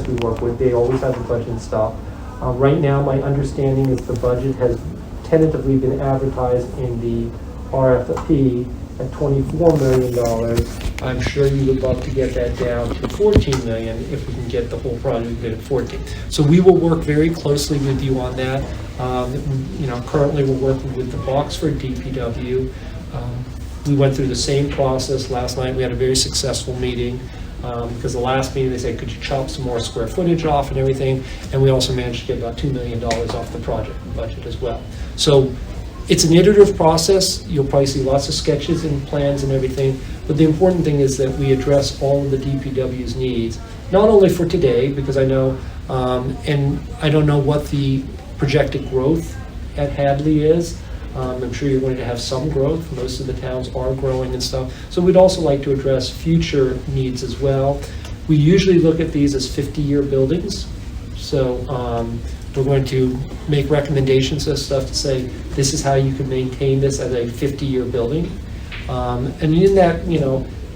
We work with, they always have the budget and stuff. Right now, my understanding is the budget has tentatively been advertised in the RFP at $24 million. I'm sure you would love to get that down to $14 million if we can get the whole project at 14. So we will work very closely with you on that. Currently we're working with the Boxford DPW. We went through the same process last night. We had a very successful meeting. Because the last meeting they said, could you chop some more square footage off and everything, and we also managed to get about $2 million off the project budget as well. So it's an iterative process. You'll probably see lots of sketches and plans and everything, but the important thing is that we address all of the DPW's needs, not only for today, because I know, and I don't know what the projected growth at Hadley is. I'm sure you're going to have some growth. Most of the towns are growing and stuff. So we'd also like to address future needs as well. We usually look at these as 50-year buildings. So we're going to make recommendations and stuff to say, this is how you can maintain this as a 50-year building. And in that,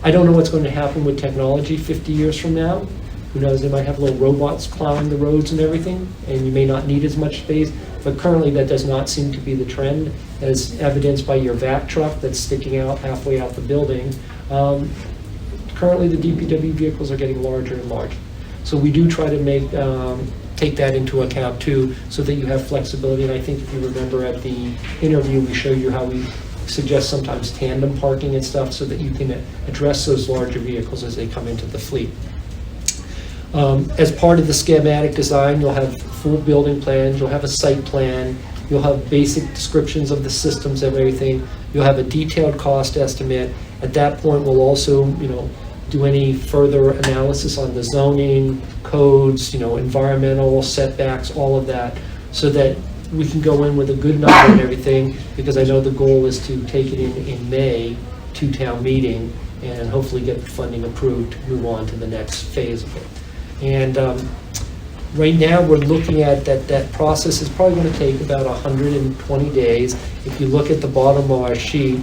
I don't know what's going to happen with technology 50 years from now. Who knows, they might have little robots plowing the roads and everything, and you may not need as much space. But currently that does not seem to be the trend, as evidenced by your vac truck that's sticking out halfway out the building. Currently the DPW vehicles are getting larger and larger. So we do try to take that into account too, so that you have flexibility. And I think if you remember at the interview, we showed you how we suggest sometimes tandem parking and stuff so that you can address those larger vehicles as they come into the fleet. As part of the schematic design, you'll have full building plans, you'll have a site plan, you'll have basic descriptions of the systems and everything, you'll have a detailed cost estimate. At that point, we'll also, do any further analysis on the zoning, codes, environmental setbacks, all of that, so that we can go in with a good number and everything, because I know the goal is to take it in May to town meeting and hopefully get the funding approved to move on to the next phase of it. And right now we're looking at that process is probably going to take about 120 days. If you look at the bottom of our sheet,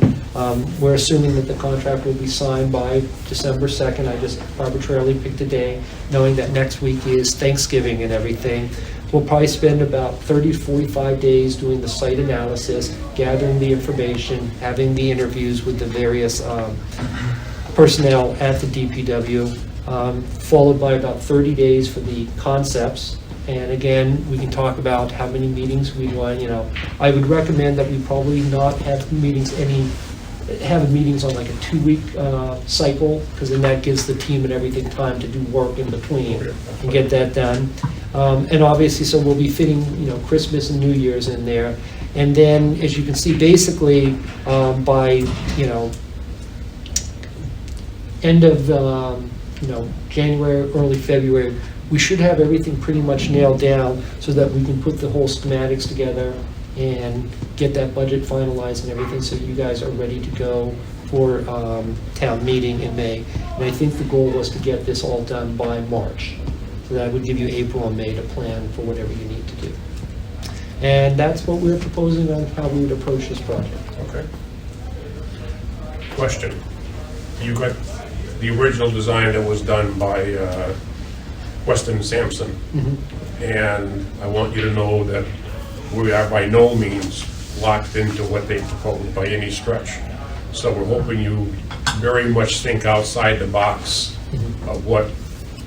we're assuming that the contract will be signed by December 2nd. I just arbitrarily picked a day, knowing that next week is Thanksgiving and everything. We'll probably spend about 30 to 45 days doing the site analysis, gathering the information, having the interviews with the various personnel at the DPW. Followed by about 30 days for the concepts. And again, we can talk about how many meetings we want. I would recommend that we probably not have meetings have meetings on like a 2-week cycle, because then that gives the team and everything time to do work in between and get that done. And obviously, so we'll be fitting Christmas and New Year's in there. And then, as you can see, basically by end of January, early February, we should have everything pretty much nailed down so that we can put the whole schematics together and get that budget finalized and everything, so you guys are ready to go for town meeting in May. And I think the goal was to get this all done by March. So that would give you April and May to plan for whatever you need to do. And that's what we're proposing on how we would approach this project. Okay. Question. You got the original design that was done by Weston Sampson. Mm-hmm. And I want you to know that we are by no means locked into what they proposed by any stretch. So we're hoping you very much think outside the box of what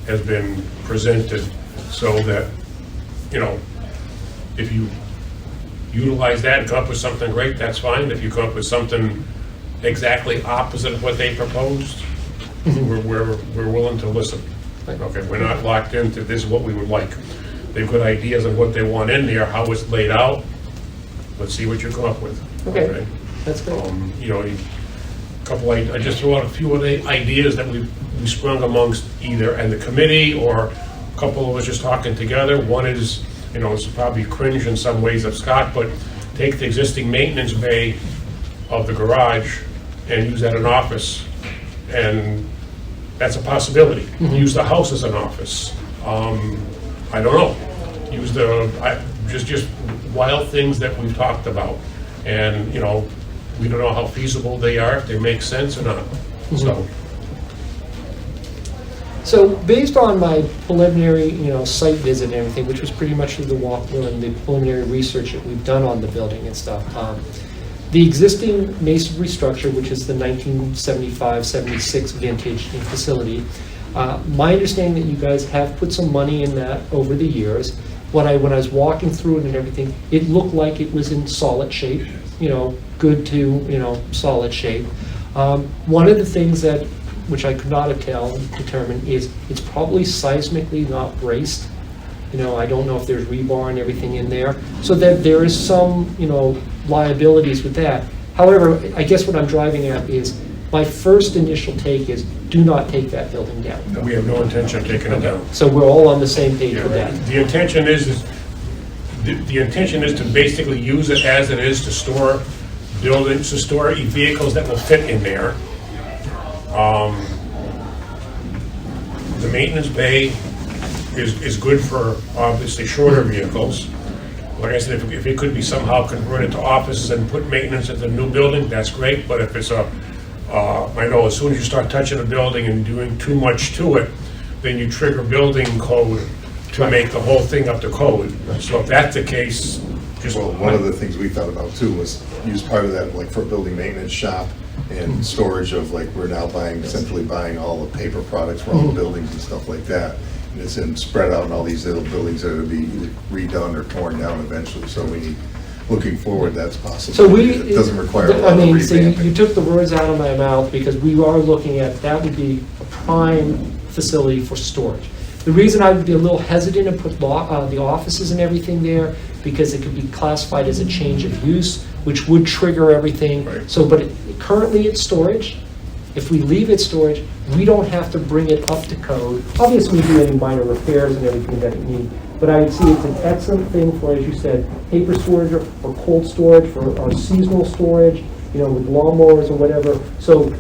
has been presented, so that, if you utilize that and come up with something great, that's fine. If you come up with something exactly opposite of what they proposed, we're willing to listen. Okay, we're not locked into this is what we would like. They've got ideas of what they want in there, how it's laid out. Let's see what you come up with. Okay. That's great. I just threw out a few of the ideas that we sprung amongst either in the committee or a couple of us just talking together. One is, it's probably cringe in some ways of Scott, but take the existing maintenance bay of the garage and use that as an office. And that's a possibility. Use the house as an office. I don't know. Use just wild things that we've talked about. And, we don't know how feasible they are, if they make sense or not. So based on my preliminary, site visit and everything, which was pretty much through the walkthrough and the preliminary research that we've done on the building and stuff, the existing masonry structure, which is the 1975-76 vintage facility, my understanding that you guys have put some money in that over the years. When I was walking through it and everything, it looked like it was in solid shape, good to, solid shape. One of the things which I could not determine is it's probably seismically not braced. I don't know if there's rebar and everything in there. So that there is some, liabilities with that. However, I guess what I'm driving at is my first initial take is do not take that building down. We have no intention of taking it down. So we're all on the same page with that. The intention is to basically use it as it is to store buildings, to store vehicles that will fit in there. The maintenance bay is good for obviously shorter vehicles. Like I said, if it could be somehow converted to offices and put maintenance at the new building, that's great. But if it's I know as soon as you start touching a building and doing too much to it, then you trigger building code to make the whole thing up to code. So if that's the case, one of the things we thought about too was use part of that like for a building maintenance shop and storage of we're now essentially buying all the paper products for all the buildings and stuff like that. And it's spread out in all these little buildings that will be either redone or torn down eventually. So looking forward, that's possible. So it doesn't require a lot of revamping. So you took the words out of my mouth because we are looking at, that would be a prime facility for storage. The reason I would be a little hesitant to put the offices and everything there, because it could be classified as a change of use, which would trigger everything. Right. So, but currently it's storage. If we leave it storage, we don't have to bring it up to code. Obviously, we do any minor repairs and everything that it needs, but I would see it's an excellent thing for, as you said, paper storage or cold storage for our seasonal storage, with lawnmowers or whatever. So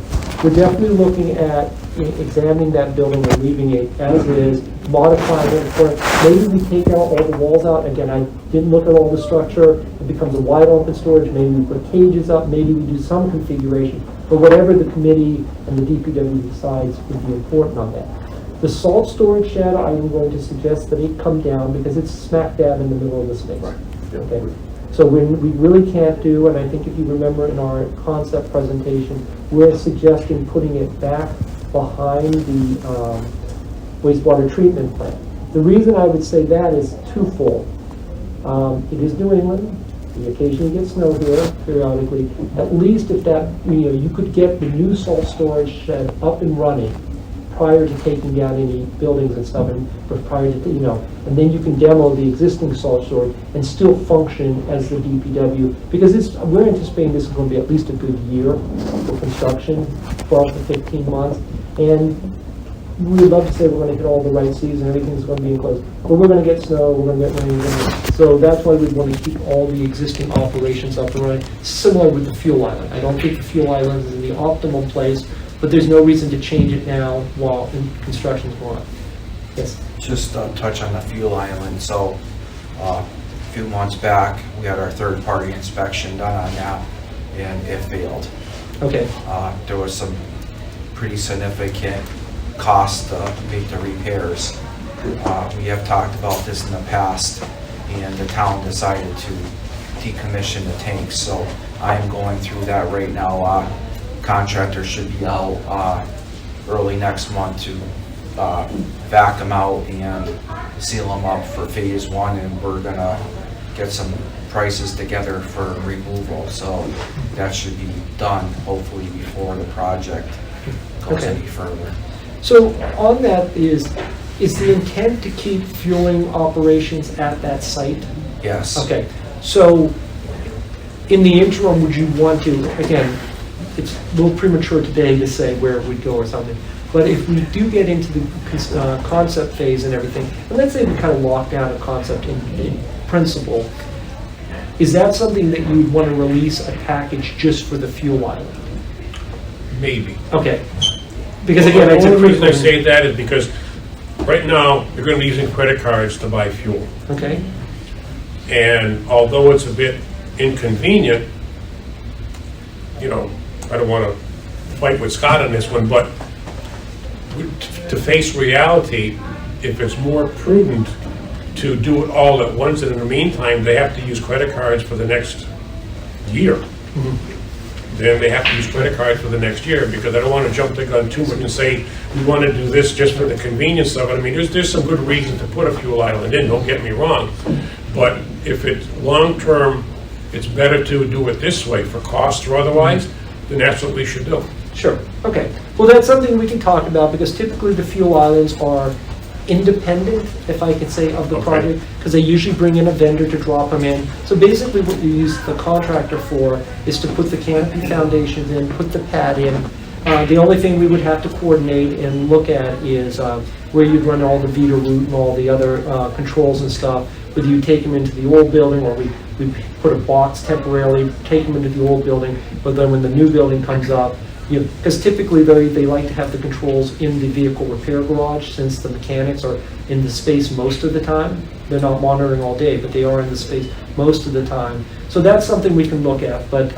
we're definitely looking at examining that building and leaving it as is, modifying it. Maybe we take out all the walls out. Again, I didn't look at all the structure. It becomes a wide open storage. Maybe we put cages up. Maybe we do some configuration. But whatever the committee and the DPW decides would be important on that. The salt storage shed, I'm going to suggest that it come down because it's smack dab in the middle of the space. Right. Okay. So we really can't do, and I think if you remember in our concept presentation, we're suggesting putting it back behind the wastewater treatment plant. The reason I would say that is twofold. It is New England. We occasionally get snow here periodically. At least if that, you could get the new salt storage shed up and running prior to taking down any buildings and stuff, and prior to, and then you can demo the existing salt storage and still function as the DPW, because we're anticipating this is going to be at least a good year for construction, 12 to 15 months, and we'd love to say we're going to hit all the right season, everything's going to be enclosed, but we're going to get snow, we're going to get rain, so that's why we want to keep all the existing operations up and running, similar with the fuel island. I don't think the fuel island is in the optimal place, but there's no reason to change it now while construction's going on. Yes? Just touch on the fuel island. So a few months back, we had our third-party inspection done on that, and it failed. Okay. There was some pretty significant cost to make the repairs. We have talked about this in the past, and the town decided to decommission the tanks. So I am going through that right now. Contractor should be out early next month to vac them out and seal them up for phase one, and we're gonna get some prices together for removal. So that should be done hopefully before the project goes any further. So on that is the intent to keep fueling operations at that site? Yes. Okay. So in the interim, would you want to, again, it's a little premature today to say where it would go or something. But if we do get into the concept phase and everything, and let's say we kind of lock down a concept in principle, is that something that you would want to release a package just for the fuel island? Maybe. Okay. Because again, The it's only a reason I say that is because right now, you're gonna be using credit cards to buy fuel. Okay. And although it's a bit inconvenient, you know, I don't wanna fight with Scott on this one, but to face reality, if it's more prudent to do it all at once, and in the meantime, they have to use credit cards for the next year. Then they have to use credit cards for the next year, because I don't want to jump the gun too much and say, we want to do this just for the convenience of it. I mean, there's some good reason to put a fuel island in, don't get me wrong. But if it's long-term, it's better to do it this way for cost or otherwise, then that's what we should do. Sure, okay. Well, that's something we can talk about, because typically the fuel islands are independent, if I could say, of the Okay. project, because they usually bring in a vendor to drop them in. So basically what you use the contractor for is to put the canopy foundations in, put the pad in. The only thing we would have to coordinate and look at is where you'd run all the Vita route and all the other controls and stuff, whether you take them into the old building, or we put a box temporarily, take them into the old building, but then when the new building comes up, because typically they like to have the controls in the vehicle repair garage, since the mechanics are in the space most of the time. They're not monitoring all day, but they are in the space most of the time. So that's something we can look at. But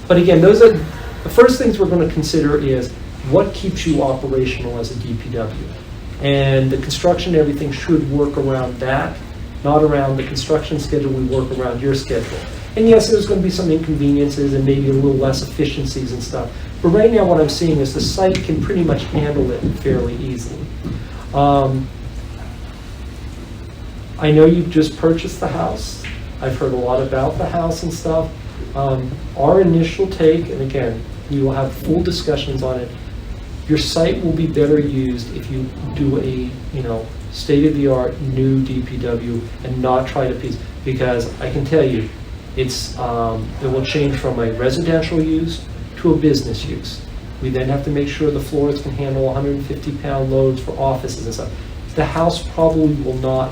again, those are the first things we're going to consider is what keeps you operational as a DPW. And the construction, everything should work around that, not around the construction schedule. We work around your schedule. And yes, there's going to be some inconveniences and maybe a little less efficiencies and stuff. But right now what I'm seeing is the site can pretty much handle it fairly easily. I know you've just purchased the house. I've heard a lot about the house and stuff. Our initial take, and again, we will have full discussions on it, your site will be better used if you do a state-of-the-art new DPW and not try to piece, because I can tell you, it will change from a residential use to a business use. We then have to make sure the floors can handle 150-pound loads for offices and stuff. The house probably will not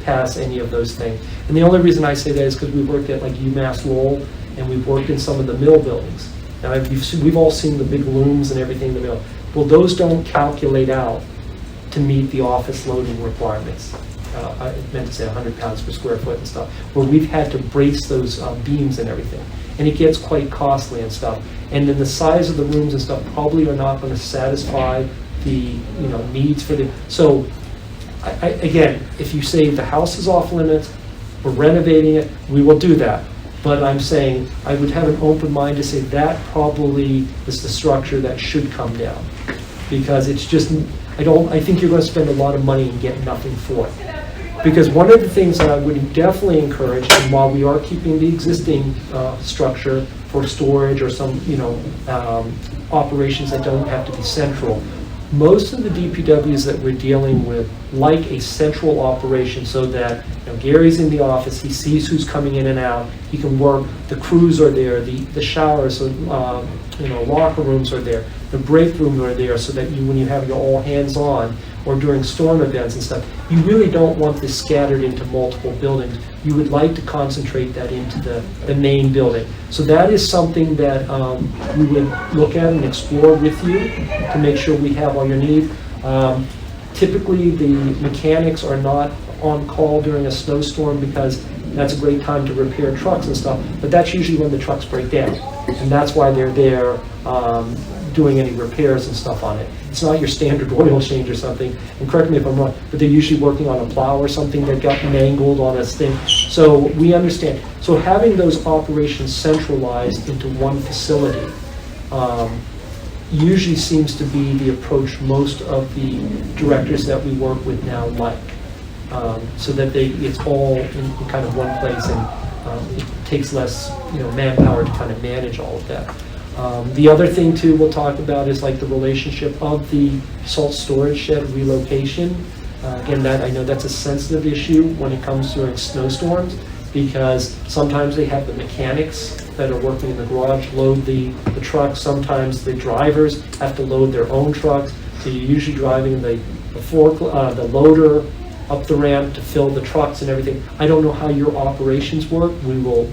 pass any of those things. And the only reason I say that is because we've worked at like UMass Lowell, and we've worked in some of the mill buildings. Now, we've all seen the big looms and everything in the mill. Well, those don't calculate out to meet the office loading requirements. I meant to say 100 pounds per square foot and stuff, where we've had to brace those beams and everything. And it gets quite costly and stuff. And then the size of the rooms and stuff probably are not going to satisfy the needs for the, so again, if you say the house is off limits, we're renovating it, we will do that. But I'm saying I would have an open mind to say that probably is the structure that should come down. Because it's just, I think you're going to spend a lot of money and get nothing for it. Because one of the things that I would definitely encourage, and while we are keeping the existing structure for storage or some, operations that don't have to be central, most of the DPWs that we're dealing with like a central operation, so that Gary's in the office, he sees who's coming in and out, he can work, the crews are there, the showers, locker rooms are there, the break rooms are there, so that when you have your all hands on, or during storm events and stuff, you really don't want this scattered into multiple buildings. You would like to concentrate that into the main building. So that is something that we would look at and explore with you to make sure we have all your needs. Typically, the mechanics are not on call during a snowstorm, because that's a great time to repair trucks and stuff, but that's usually when the trucks break down. And that's why they're there doing any repairs and stuff on it. It's not your standard oil change or something, and correct me if I'm wrong, but they're usually working on a plow or something that got mangled on a thing. So we understand. So having those operations centralized into one facility usually seems to be the approach most of the directors that we work with now like. So that it's all in kind of one place, and it takes less manpower to kind of manage all of that. The other thing too we'll talk about is like the relationship of the salt storage shed relocation. Again, that I know that's a sensitive issue when it comes during snowstorms, because sometimes they have the mechanics that are working in the garage load the truck. Sometimes the drivers have to load their own trucks. So you're usually driving the loader up the ramp to fill the trucks and everything. I don't know how your operations work. We will,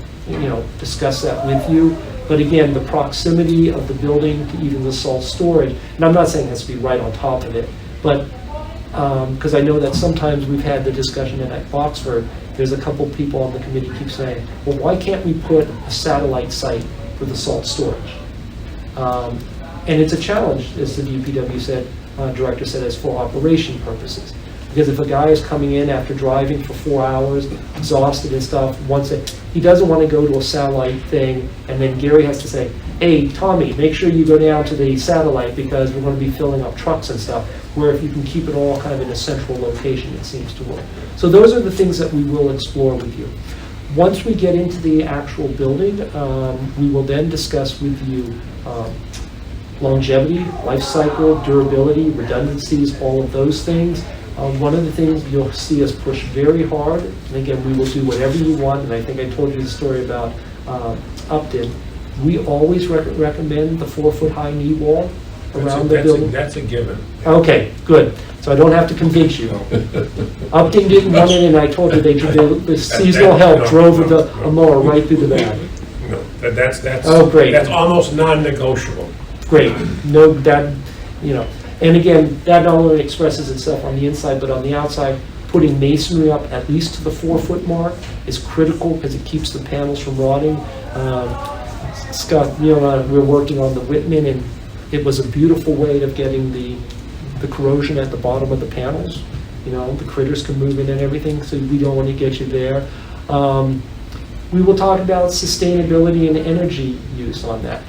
discuss that with you. But again, the proximity of the building to even the salt storage, and I'm not saying it has to be right on top of it, but because I know that sometimes we've had the discussion at Boxford, there's a couple people on the committee keep saying, well, why can't we put a satellite site for the salt storage? And it's a challenge, as the DPW director said, as for operation purposes. Because if a guy is coming in after driving for 4 hours, exhausted and stuff, he doesn't want to go to a satellite thing, and then Gary has to say, hey, Tommy, make sure you go down to the satellite because we're going to be filling up trucks and stuff, where if you can keep it all kind of in a central location, it seems to work. So those are the things that we will explore with you. Once we get into the actual building, we will then discuss with you longevity, life cycle, durability, redundancies, all of those things. One of the things you'll see us push very hard, and again, we will do whatever you want, and I think I told you the story about Upton. We always recommend the 4-foot high knee wall around the building. That's a given. Okay, good. So I don't have to convince you. Upton didn't want it, and I told you the seasonal help drove a mower right through the back. No, that's Oh, great. That's almost non-negotiable. Great. No, and again, that not only expresses itself on the inside, but on the outside, putting masonry up at least to the 4-foot mark is critical because it keeps the panels from rotting. Scott, we're working on the Whitman, and it was a beautiful way of getting the corrosion at the bottom of the panels. The critters can move in and everything, so we don't want to get you there. We will talk about sustainability and energy use on that.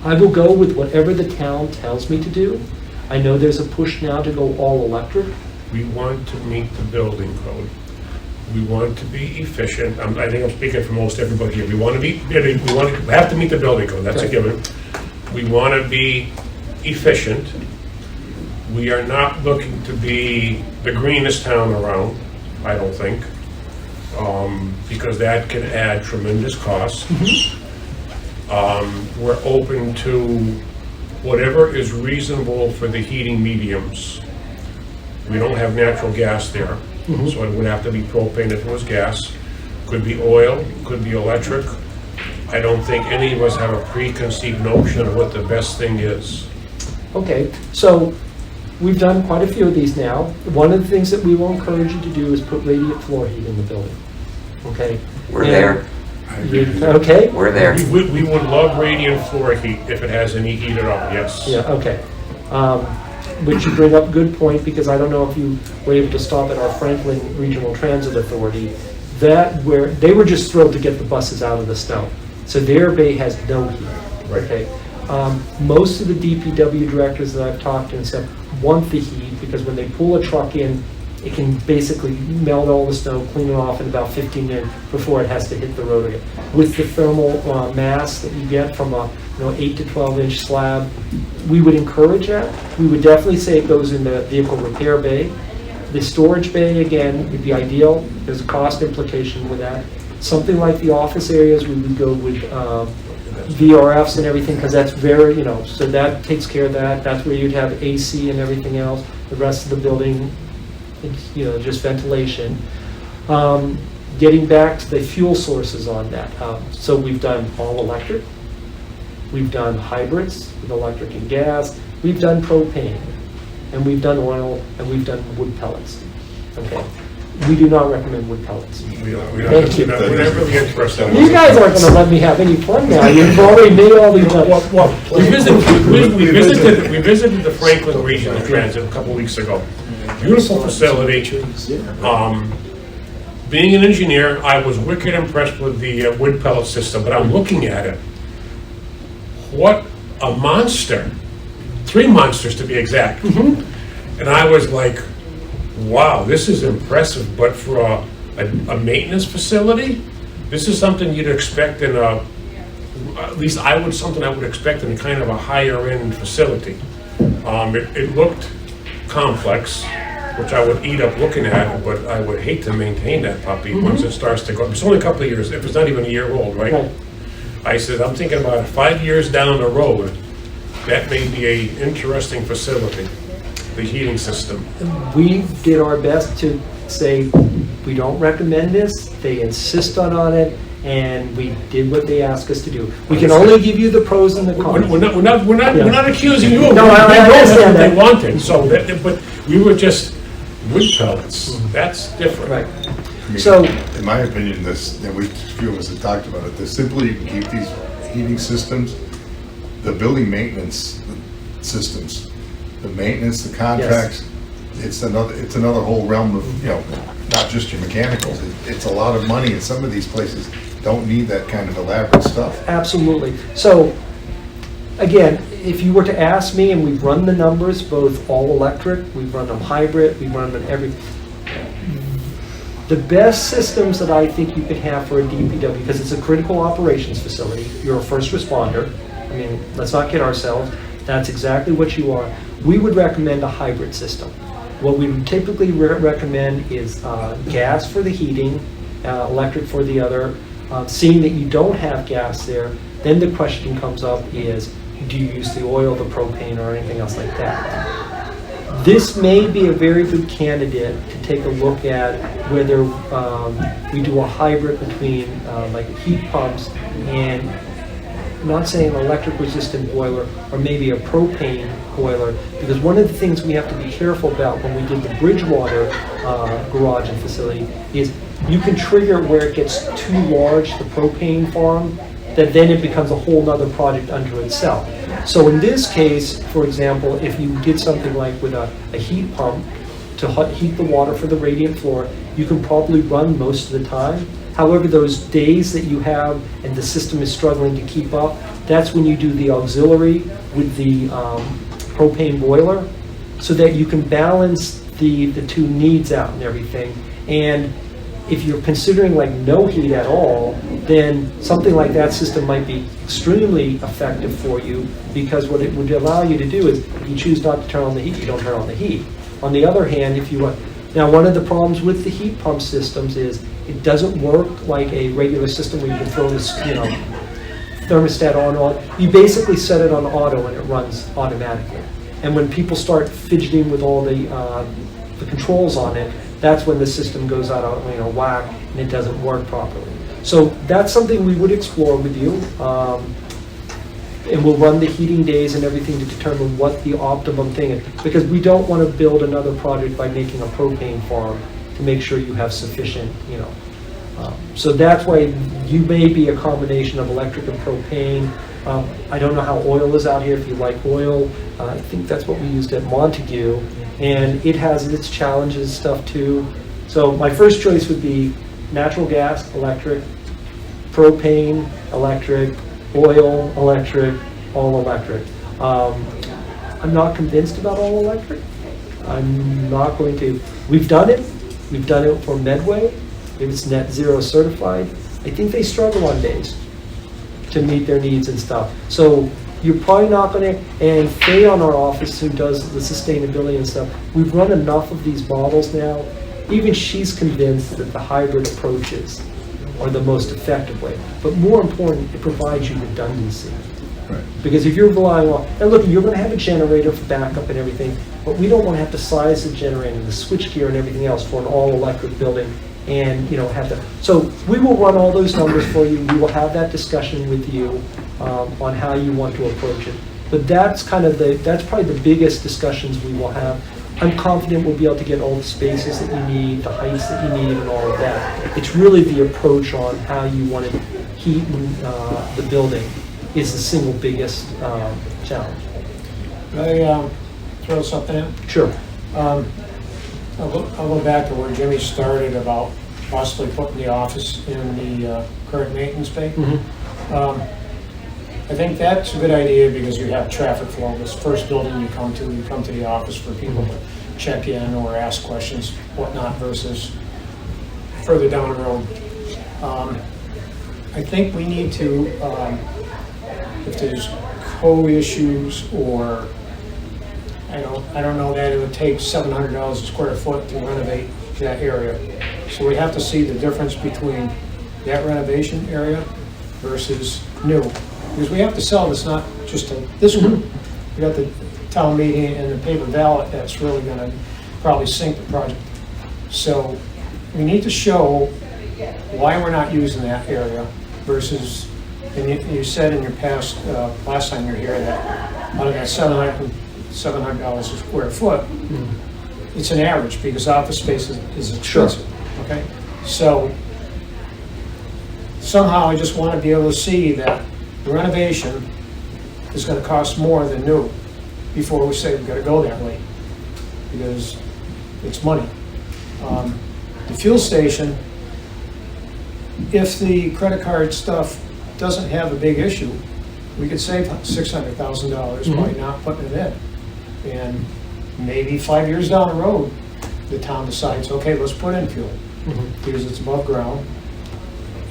I will go with whatever the town tells me to do. I know there's a push now to go all electric. We want to meet the building code. We want to be efficient. I think I'm speaking for most everybody here. We have to meet the building code. That's a given. We want to be efficient. We are not looking to be the greenest town around, I don't think, because that can add tremendous costs. We're open to whatever is reasonable for the heating mediums. We don't have natural gas there, so it would have to be propane if it was gas. Could be oil, could be electric. I don't think any of us have a preconceived notion of what the best thing is. Okay, so we've done quite a few of these now. One of the things that we will encourage you to do is put radiant floor heat in the building. Okay? We're there. Okay? We're there. We would love radiant floor heat if it has any heat at all, yes. Yeah, okay. Which you bring up good point, because I don't know if you were able to stop at our Franklin Regional Transit Authority. They were just thrilled to get the buses out of the snow. So their bay has no heat. Right. Okay. Most of the DPW directors that I've talked to and stuff want the heat, because when they pull a truck in, it can basically melt all the snow, clean it off in about 15 minutes before it has to hit the road again. With the thermal mass that you get from a 8 to 12 inch slab, we would encourage that. We would definitely say it goes in the vehicle repair bay. The storage bay, again, would be ideal. There's a cost implication with that. Something like the office areas, we would go with VRFs and everything, because that's very, so that takes care of that. That's where you'd have AC and everything else. The rest of the building, it's, just ventilation. Getting back to the fuel sources on that. So we've done all electric. We've done hybrids with electric and gas. We've done propane, and we've done oil, and we've done wood pellets. Okay. We do not recommend wood pellets. Thank you. We're not really interested. You guys aren't going to let me have any fun now. You've already made all these. We visited the Franklin Regional Transit a couple weeks ago. Beautiful facility. Being an engineer, I was wicked impressed with the wood pellet system, but I'm looking at it. What a monster. 3 monsters to be exact. And I was like, wow, this is impressive, but for a maintenance facility, this is something you'd expect in at least I would expect in kind of a higher end facility. It looked complex. which I would eat up looking at it, but I would hate to maintain that puppy once it starts to go. It's only a couple of years, if it's not even a year old, right? Right. I said, I'm thinking about it, 5 years down the road, that may be a interesting facility, the heating system. We did our best to say, we don't recommend this, they insist on it, and we did what they asked us to do. We can only give you the pros and the cons. We're not accusing you of No, I they understand they that. wanted, so that, but we were just wood pellets. That's different. Right. I mean, So- in my opinion, this, and we, few of us have talked about it, the simpler you can keep these heating systems, the building maintenance systems, the maintenance, the contracts, it's another whole realm of, you know, not just your mechanicals. It's a lot of money, and some of these places don't need that kind of elaborate stuff. Absolutely. So, again, if you were to ask me, and we've run the numbers, both all electric, we've run them hybrid, we've run them in every, the best systems that I think you could have for a DPW, because it's a critical operations facility, you're a first responder, I mean, let's not kid ourselves, that's exactly what you are. We would recommend a hybrid system. What we would typically recommend is gas for the heating, electric for the other. Seeing that you don't have gas there, then the question comes up is, do you use the oil, the propane, or anything else like that? This may be a very good candidate to take a look at whether we do a hybrid between like heat pumps and, I'm not saying an electric resistant boiler, or maybe a propane boiler, because one of the things we have to be careful about when we did the Bridgewater garage and facility is you can trigger where it gets too large, the propane farm, that then it becomes a whole nother project unto itself. So in this case, for example, if you did something like with a heat pump to heat the water for the radiant floor, you can probably run most of the time. However, those days that you have and the system is struggling to keep up, that's when you do the auxiliary with the propane boiler, so that you can balance the two needs out and everything. And if you're considering like no heat at all, then something like that system might be extremely effective for you, because what it would allow you to do is, if you choose not to turn on the heat, you don't turn on the heat. On the other hand, if you want, now one of the problems with the heat pump systems is it doesn't work like a regular system where you can throw this, you know, thermostat on. You basically set it on auto and it runs automatically. And when people start fidgeting with all the controls on it, that's when the system goes out of, you know, whack, and it doesn't work properly. So that's something we would explore with you. And we'll run the heating days and everything to determine what the optimum thing is, because we don't want to build another project by making a propane farm to make sure you have sufficient, you know. So that's why you may be a combination of electric and propane. I don't know how oil is out here, if you like oil. I think that's what we used at Montague, and it has its challenges stuff too. So my first choice would be natural gas, electric, propane, electric, oil, electric, all electric. I'm not convinced about all electric. I'm not going to. We've done it for Medway. It's net zero certified. I think they struggle on days to meet their needs and stuff. So you're probably not going to, and Faye on our office who does the sustainability and stuff, we've run enough of these models now. Even she's convinced that the hybrid approaches are the most effective way. But more important, it provides you redundancy. Right. Because if you're relying on, and look, you're going to have a generator for backup and everything, but we don't want to have to size the generator and the switchgear and everything else for an all-electric building, and you know have to. So we will run all those numbers for you. We will have that discussion with you on how you want to approach it. But that's kind of that's probably the biggest discussions we will have. I'm confident we'll be able to get all the spaces that you need, the heights that you need, and all of that. It's really the approach on how you want to heat the building is the single biggest challenge. Can I throw something in? Sure. I'll go back to where Jimmy started about possibly putting the office in the current maintenance bay. Mm-hmm. I think that's a good idea because you have traffic flow. This first building you come to the office for people to check in or ask questions, whatnot, versus further down the road. I think we need to, if there's co-issues or I don't know that it would take $700 a square foot to renovate that area. So we have to see the difference between that renovation area versus new. Because we have to sell this not just to this group. We got the town meeting and the paper ballot that's really gonna probably sink the project. So we need to show why we're not using that area versus, and you said in your past, last time you were here, that out of that $700 a square foot, it's an average because office space is expensive, okay? So somehow I just want to be able to see that the renovation is going to cost more than new before we say we've got to go that way, because it's money. The fuel station, if the credit card stuff doesn't have a big issue, we could save $600,000 by not putting it in. And maybe 5 years down the road, the town decides, okay, let's put in fuel because it's above ground.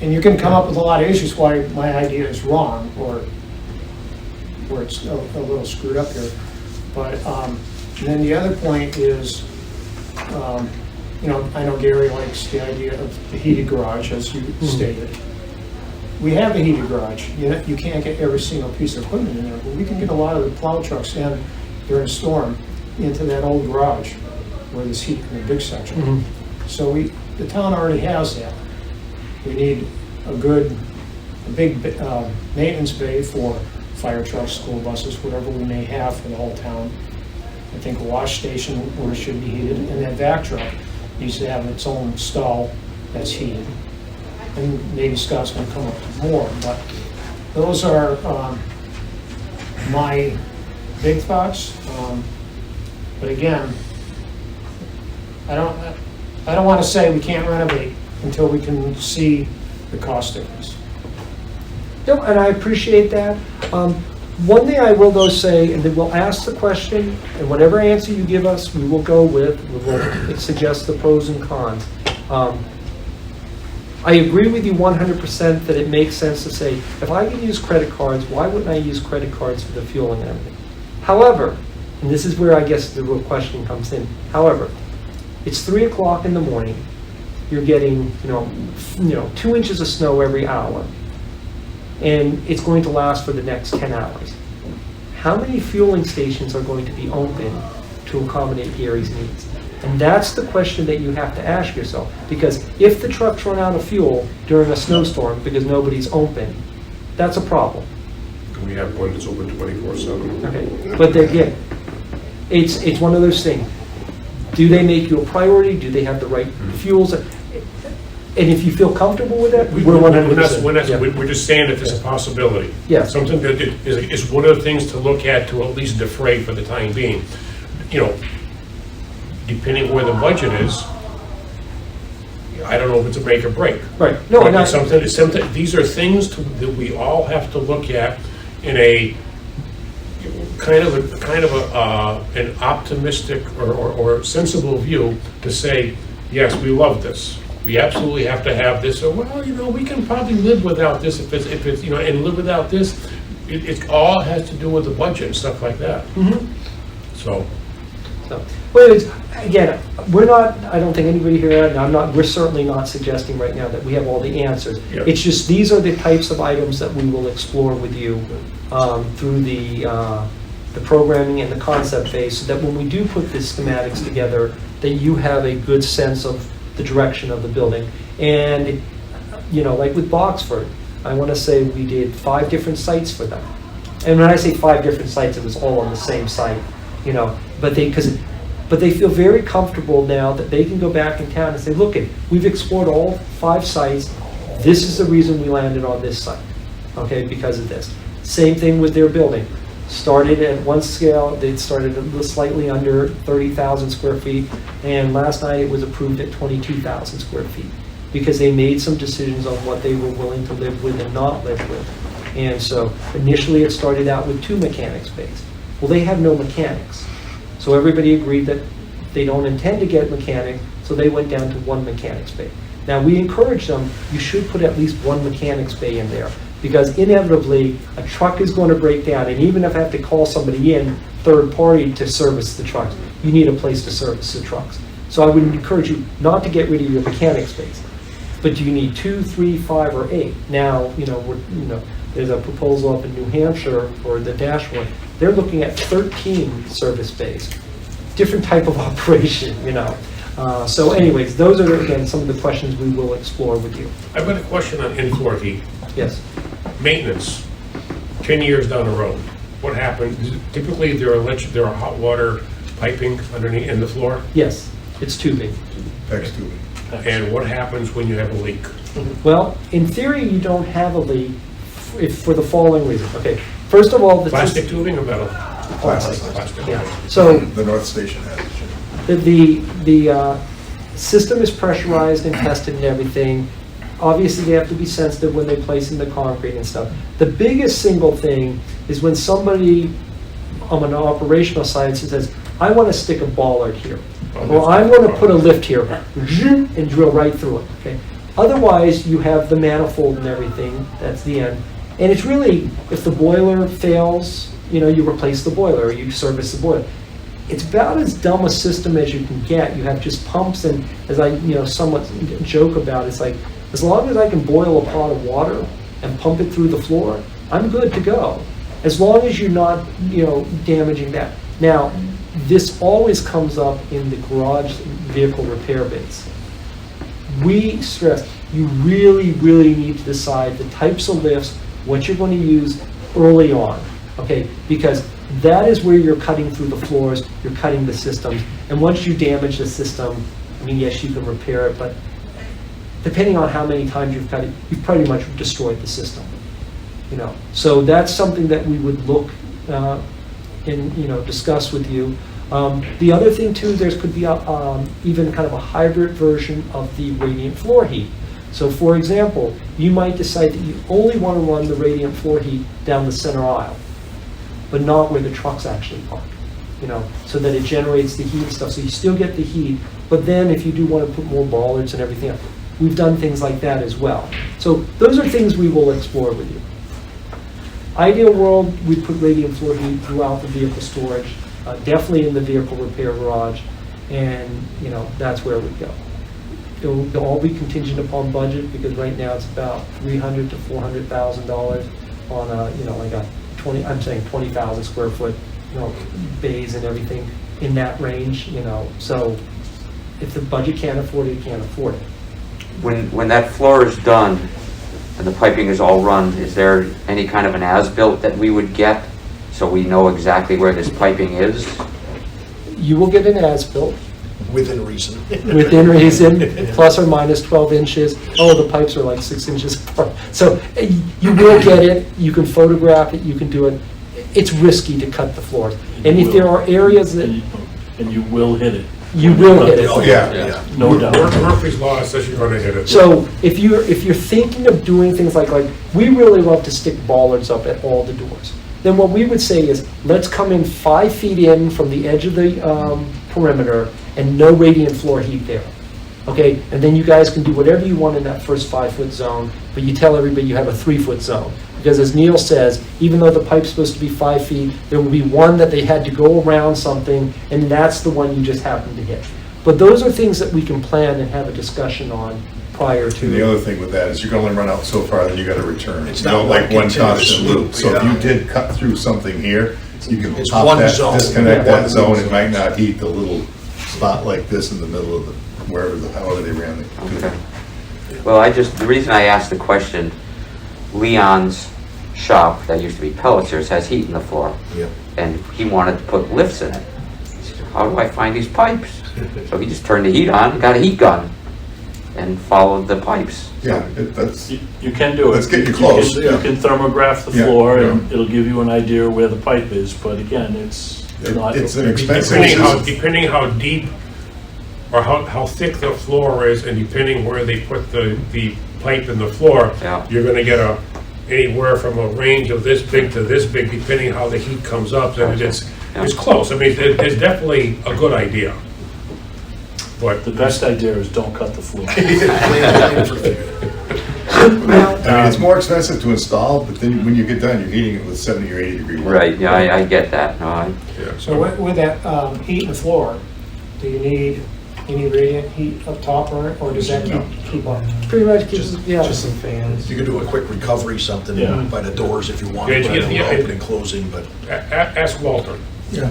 And you can come up with a lot of issues why my idea is wrong or it's a little screwed up here. But and then the other point is, you know, I know Gary likes the idea of the heated garage, as you stated. We have a heated garage. You can't get every single piece of equipment in there, but we can get a lot of the plow trucks in during a storm into that old garage where there's heat in the big section. So the town already has that. We need a big maintenance bay for fire trucks, school buses, whatever we may have for the whole town. I think a wash station where it should be heated, and that vac truck needs to have its own stall that's heated. And maybe Scott's gonna come up with more, but those are my big thoughts. But again, I don't want to say we can't renovate until we can see the cost difference. No, and I appreciate that. One thing I will though say, and then we'll ask the question, and whatever answer you give us, we will go with, we will suggest the pros and cons. I agree with you 100% that it makes sense to say, if I can use credit cards, why wouldn't I use credit cards for the fueling and everything? However, and this is where I guess the real question comes in, however, it's 3 o'clock in the morning, you're getting, you know, 2 inches of snow every hour, and it's going to last for the next 10 hours. How many fueling stations are going to be open to accommodate Gary's needs? And that's the question that you have to ask yourself, because if the trucks run out of fuel during a snowstorm because nobody's open, that's a problem. We have one that's open 24/7. Okay, but again, it's one of those things. Do they make you a priority? Do they have the right fuels? And if you feel comfortable with that, we're 100%. We're just saying that there's a possibility. Yeah. Something that is one of the things to look at to at least defray for the time being. You know, depending where the budget is, I don't know if it's a make or break. Right. No, But and it's something. These are things that we all have to look at in a kind of an optimistic or sensible view to say, yes, we love this. We absolutely have to have this. Or, well, you know, we can probably live without this if it's you know, and live without this. It all has to do with the budget and stuff like that. So. Well, again, we're not, I don't think anybody here, and we're certainly not suggesting right now that we have all the answers. Yeah. It's just, these are the types of items that we will explore with you through the programming and the concept phase, so that when we do put the schematics together, that you have a good sense of the direction of the building. And, you know, like with Boxford, I want to say we did 5 different sites for them. And when I say 5 different sites, it was all on the same site, you know, but they feel very comfortable now that they can go back in town and say, look, we've explored all 5 sites. This is the reason we landed on this site, okay, because of this. Same thing with their building. Started at one scale, they started slightly under 30,000 square feet, and last night it was approved at 22,000 square feet, because they made some decisions on what they were willing to live with and not live with. And so initially it started out with 2 mechanics bays. Well, they have no mechanics. So everybody agreed that they don't intend to get mechanics, so they went down to 1 mechanics bay. Now, we encourage them, you should put at least 1 mechanics bay in there, because inevitably, a truck is going to break down, and even if I have to call somebody in third party to service the trucks. You need a place to service the trucks. So I would encourage you not to get rid of your mechanic space. But do you need 2, 3, 5, or 8? Now, there's a proposal up in New Hampshire for the Dash one. They're looking at 13 service bays. Different type of operation, So anyways, those are, again, some of the questions we will explore with you. I've got a question on in-floor heat. Yes. Maintenance, 10 years down the road, what happens? Typically, there are hot water piping underneath in the floor. Yes, it's tubing. PEX tubing. And what happens when you have a leak? Well, in theory, you don't have a leak for the following reason. Okay, first of all, Plastic tubing or metal? Plastic. Plastic. Yeah. So The North Station has it. the system is pressurized and tested and everything. Obviously, they have to be sensitive when they place in the concrete and stuff. The biggest single thing is when somebody on an operational side says, I want to stick a bollard here. Or I want to put a lift here and drill right through it. Okay. Otherwise, you have the manifold and everything. That's the end. And it's really, if the boiler fails, you replace the boiler or you service the boiler. It's about as dumb a system as you can get. You have just pumps, and as I somewhat joke about, it's like, as long as I can boil a pot of water and pump it through the floor, I'm good to go. As long as you're not, damaging that. Now, this always comes up in the garage vehicle repair bits. We stress, you really, really need to decide the types of lifts, what you're going to use early on, okay? Because that is where you're cutting through the floors, you're cutting the systems, and once you damage the system, yes, you can repair it, but depending on how many times you've cut it, you've pretty much destroyed the system, So that's something that we would look and discuss with you. The other thing too, there could be even kind of a hybrid version of the radiant floor heat. So for example, you might decide that you only want to run the radiant floor heat down the center aisle, but not where the trucks actually park, so that it generates the heat and stuff. So you still get the heat, but then if you do want to put more bollards and everything else, we've done things like that as well. So those are things we will explore with you. Ideal world, we put radiant floor heat throughout the vehicle storage, definitely in the vehicle repair garage, and that's where we go. It'll all be contingent upon budget, because right now it's about $300,000 to $400,000 on like a 20,000 square foot, bays and everything in that range, So if the budget can't afford it, it can't afford it. When that floor is done and the piping is all run, is there any kind of an as-built that we would get so we know exactly where this piping is? You will get an as-built. Within reason. Within reason, plus or minus 12 inches. Oh, the pipes are like 6 inches apart. So you will get it, you can photograph it, you can do it. It's risky to cut the floors. And if there are areas that... And you will hit it. You will hit it. Oh, yeah. No doubt. Murphy's Law says you're going to hit it. So if you're thinking of doing things like we really love to stick bollards up at all the doors, then what we would say is, let's come in 5 feet in from the edge of the perimeter and no radiant floor heat there. Okay, and then you guys can do whatever you want in that first 5-foot zone, but you tell everybody you have a 3-foot zone. Because as Neil says, even though the pipe's supposed to be 5 feet, there will be one that they had to go around something, and that's the one you just happen to hit. But those are things that we can plan and have a discussion on prior to. And the other thing with that is you can only run out so far, then you gotta return. It's You don't not like one one constant continuous loop. So if yeah. you did cut through something here, you can It's pop one that, zone, disconnect one that zone. zone. It might not heat the little spot like this in the middle of the, however they ran the tube. Okay. Well, the reason I asked the question, Leon's shop, that used to be Pellitzer's, has heat in the floor. Yeah. And he wanted to put lifts in it. He said, how do I find these pipes? So he just turned the heat on, got a heat gun, and followed the pipes. Yeah, that's, You can do it. Let's get you close, You yeah. can thermograph the Yeah, floor, yeah. and it'll give you an idea where the pipe is, but again, it's not. it's an expensive Depending how deep or how thick the floor is, and depending where they put the pipe in the floor, Yeah. you're gonna get anywhere from a range of this big to this big, depending how the heat comes up, and it's close. I mean, it's definitely a good idea. But The best idea is don't cut the floor. Now, I mean, it's more expensive to install, but then when you get done, you're heating it with 70 or 80 degree water. Right, yeah, I get that. No, Yeah. So with that heat in the floor, do you need any radiant heat up top or does that keep up? Pretty much keeps, yeah. Just some fans. You could do a quick recovery, something Yeah. by the doors if you want, Yeah, rather than yeah. opening, closing, but Ask Walter. Yeah,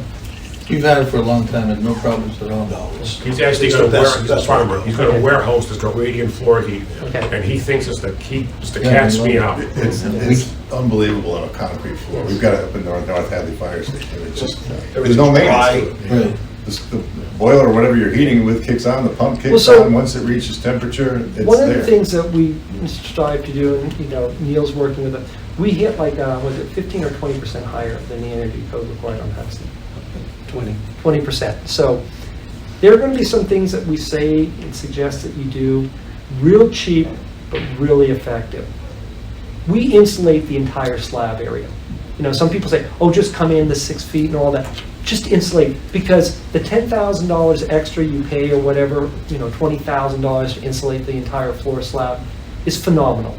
we've had it for a long time and no problems at all. no. it's- He's actually it's got a the best- he's a best farmer. way. He's got a warehouse that's got radiant floor heat. Okay. And he thinks it's the key, it's the Yeah, cat's we me love out. It's unbelievable on a concrete floor. We've got it up in North Hadley Fire Station. It's just, there's no maintenance to it. Right. The boiler or whatever you're heating it with kicks on, the pump Well, kicks so- on, once it reaches temperature, it's One of the there. things that we strive to do, and, Neil's working with it, we hit like, was it 15 or 20% higher than the energy code required on Hudson? 20%. So there are going to be some things that we say and suggest that you do, real cheap, but really effective. We insulate the entire slab area. Some people say, oh, just come in the 6 feet and all that. Just insulate, because the $10,000 extra you pay or whatever, $20,000 to insulate the entire floor slab is phenomenal.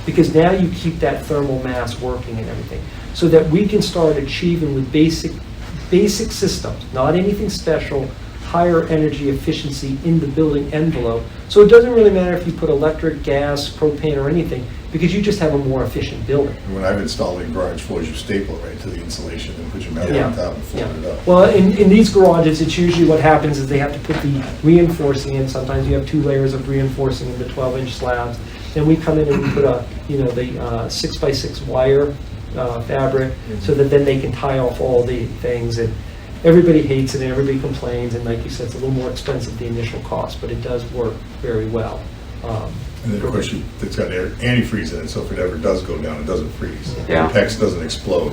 Because now you keep that thermal mass working and everything. So that we can start achieving with basic systems, not anything special, higher energy efficiency in the building envelope. So it doesn't really matter if you put electric, gas, propane, or anything, because you just have a more efficient building. When I've installed in garage floors, you staple it right to the insulation and put your metal Yeah. on top and float it up. Well, in these garages, it's usually what happens is they have to put the reinforcing in. Sometimes you have 2 layers of reinforcing in the 12-inch slabs. Then we come in and we put the 6x6 wire fabric, so that then they can tie off all the things. And everybody hates it and everybody complains. And like you said, it's a little more expensive, the initial cost, but it does work very well. And then, of course, it's got antifreeze in it, so if it ever does go down, it doesn't freeze. Yeah. The PEX doesn't explode.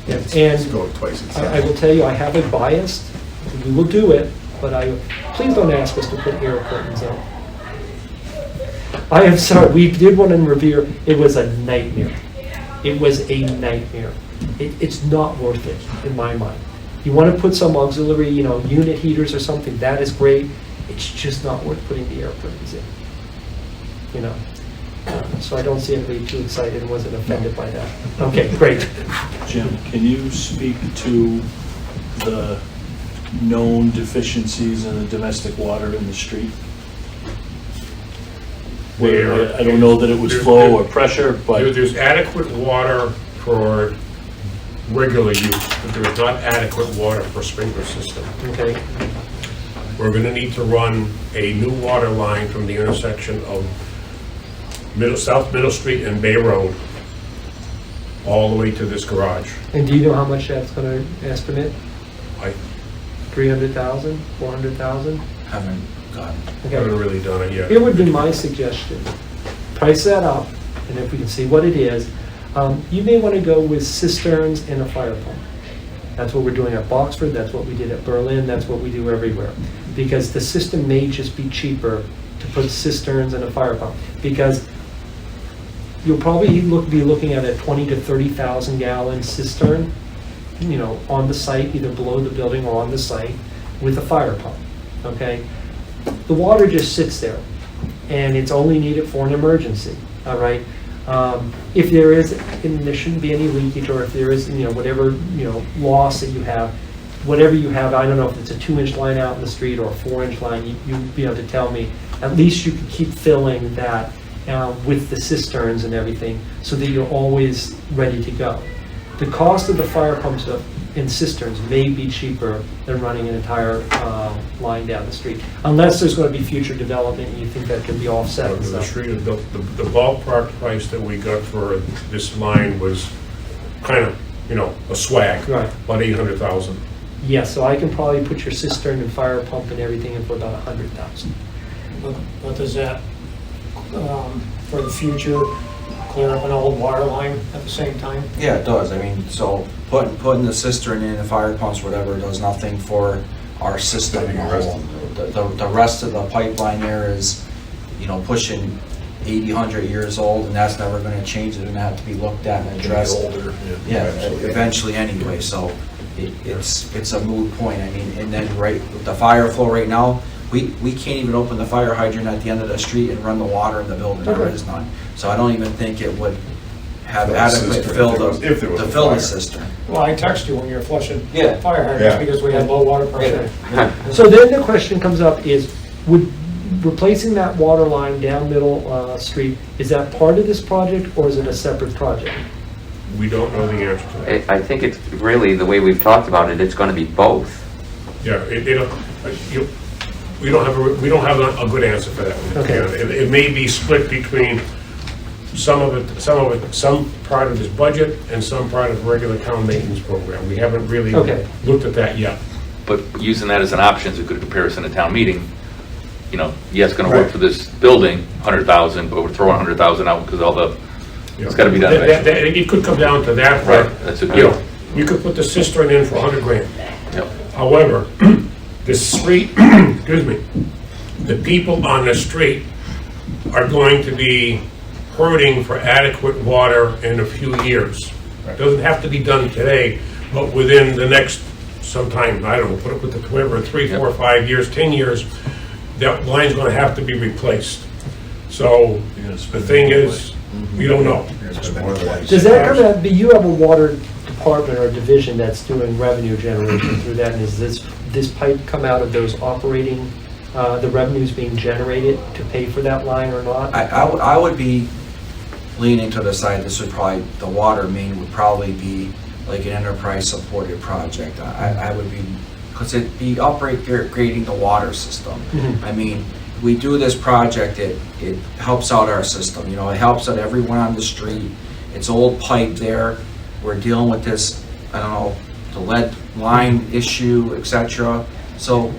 Yeah, It's and going twice its I will size. tell you, I have it biased. We will do it, but please don't ask us to put air curtains up. I am sorry, we did one in Revere. It was a nightmare. It was a nightmare. It's not worth it, in my mind. You want to put some auxiliary, unit heaters or something, that is great. It's just not worth putting the air curtains in. So I don't see anybody too excited and wasn't offended by that. Okay, great. Jim, can you speak to the known deficiencies in the domestic water in the street? Where, I don't know that it was flow or pressure, but There's adequate water for regular use, but there is not adequate water for sprinkler system. Okay, We're gonna need to run a new water line from the intersection of South Middle Street and Bay Road all the way to this garage. and do you know how much that's going to estimate? I 300,000, 400,000? Haven't gotten. haven't really done it yet. Here would be my suggestion. Price that up, and if we can see what it is, you may want to go with cisterns and a fire pump. That's what we're doing at Boxford, that's what we did at Berlin, that's what we do everywhere. Because the system may just be cheaper to put cisterns and a fire pump. Because you'll probably be looking at a 20 to 30,000 gallon cistern, on the site, either below the building or on the site, with a fire pump, okay? The water just sits there, and it's only needed for an emergency, all right? If there is, and there shouldn't be any leakage, or if there is, whatever, loss that you have, whatever you have, I don't know if it's a 2-inch line out in the street or a 4-inch line, you'd be able to tell me. At least you can keep filling that with the cisterns and everything, so that you're always ready to go. The cost of the fire pumps and cisterns may be cheaper than running an entire line down the street, unless there's going to be future development and you think that can be offset and The stuff. street, the ballpark price that we got for this line was kind of, a swag. Right. About 800,000. Yeah, so I can probably put your cistern and fire pump and everything in for about 100,000. But does that, for the future, clear up an old water line at the same time? Yeah, it does. I mean, so putting the cistern in, the fire pumps, whatever, does nothing for our system. Nothing the rest of The rest of the pipeline there is, pushing 80, 100 years old, and that's never gonna change. It's gonna have to be looked at and addressed. Older, Yeah, eventually anyway, so it's a moot point. I mean, and then with the fire flow right now, we can't even open the fire hydrant at the end of the street and run the water in the building. There Okay. is none. So I don't even think it would have Fill the adequate cistern fill if there was to a fill the fire. cistern. Well, I text you when you're flushing Yeah. fire hydrants Yeah. because we had low water pressure. So then the question comes up is, would replacing that water line down Middle Street, is that part of this project or is it a separate project? We don't know the answer to that. I think it's really, the way we've talked about it, it's gonna be both. Yeah, we don't have a good answer for that one. Okay. It may be split between some part of this budget and some part of regular town maintenance program. We haven't really Okay. looked at that yet. But using that as an option is a good comparison to town meeting. You know, yeah, it's gonna work Right. for this building, 100,000, but we're throwing 100,000 out because all the, it's gotta be done eventually. It could come down to that. Right, that's a You good, know, we could put the cistern in for 100 grand. yep. However, the street, excuse me, the people on the street are going to be hurting for adequate water in a few years. It doesn't have to be done today, but within the next sometime, I don't know, put it with the whatever, 3, 4, 5 years, 10 years, that line's gonna have to be replaced. So the thing is, we don't know. Does that come out, but you have a water department or division that's doing revenue generation through that, and is this pipe come out of those operating, the revenues being generated to pay for that line or not? I would be leaning to the side, this would probably, the water main would probably be like an enterprise supported project. I would be, because it'd be upgrading the water system. Mhm. I mean, we do this project, it helps out our system, you know, it helps out everyone on the street. It's old pipe there, we're dealing with this, I don't know, the lead line issue, etc. So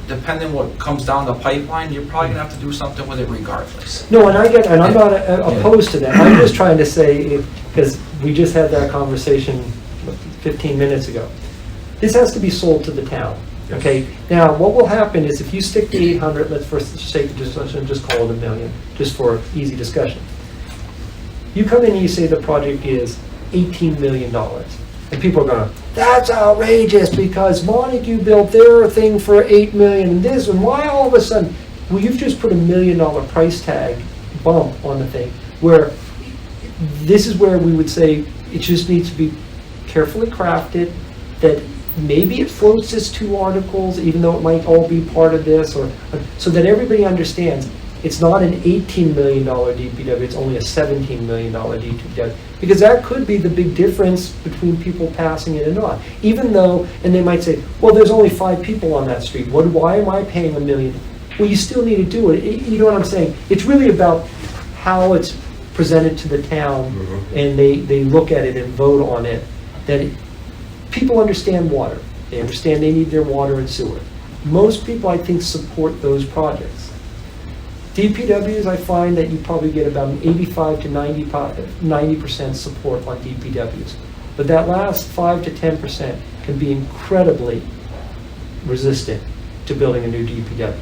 depending what comes down the pipeline, you're probably gonna have to do something with it regardless. No, and I get, and I'm not opposed to that. I'm just trying to say, because we just had that conversation 15 minutes ago. This has to be sold to the town, okay? Now, what will happen is if you stick the 800, let's for sake of discussion, just call it $1 million, just for easy discussion. You come in and you say the project is $18 million. And people are going, that's outrageous because Montague built their thing for $8 million and this, and why all of a sudden? Well, you've just put $1 million price tag bump on the thing, where this is where we would say it just needs to be carefully crafted, that maybe it floats as 2 articles, even though it might all be part of this, or so that everybody understands it's not an $18 million DPW, it's only a $17 million DPW. Because that could be the big difference between people passing it and not. Even though, and they might say, well, there's only 5 people on that street. Why am I paying $1 million? Well, you still need to do it. You know what I'm saying? It's really about how it's presented to the town, and they look at it and vote on it. That people understand water. They understand they need their water and sewer. Most people, I think, support those projects. DPWs, I find that you probably get about an 85 to 90% support on DPWs. But that last 5 to 10% can be incredibly resistant to building a new DPW.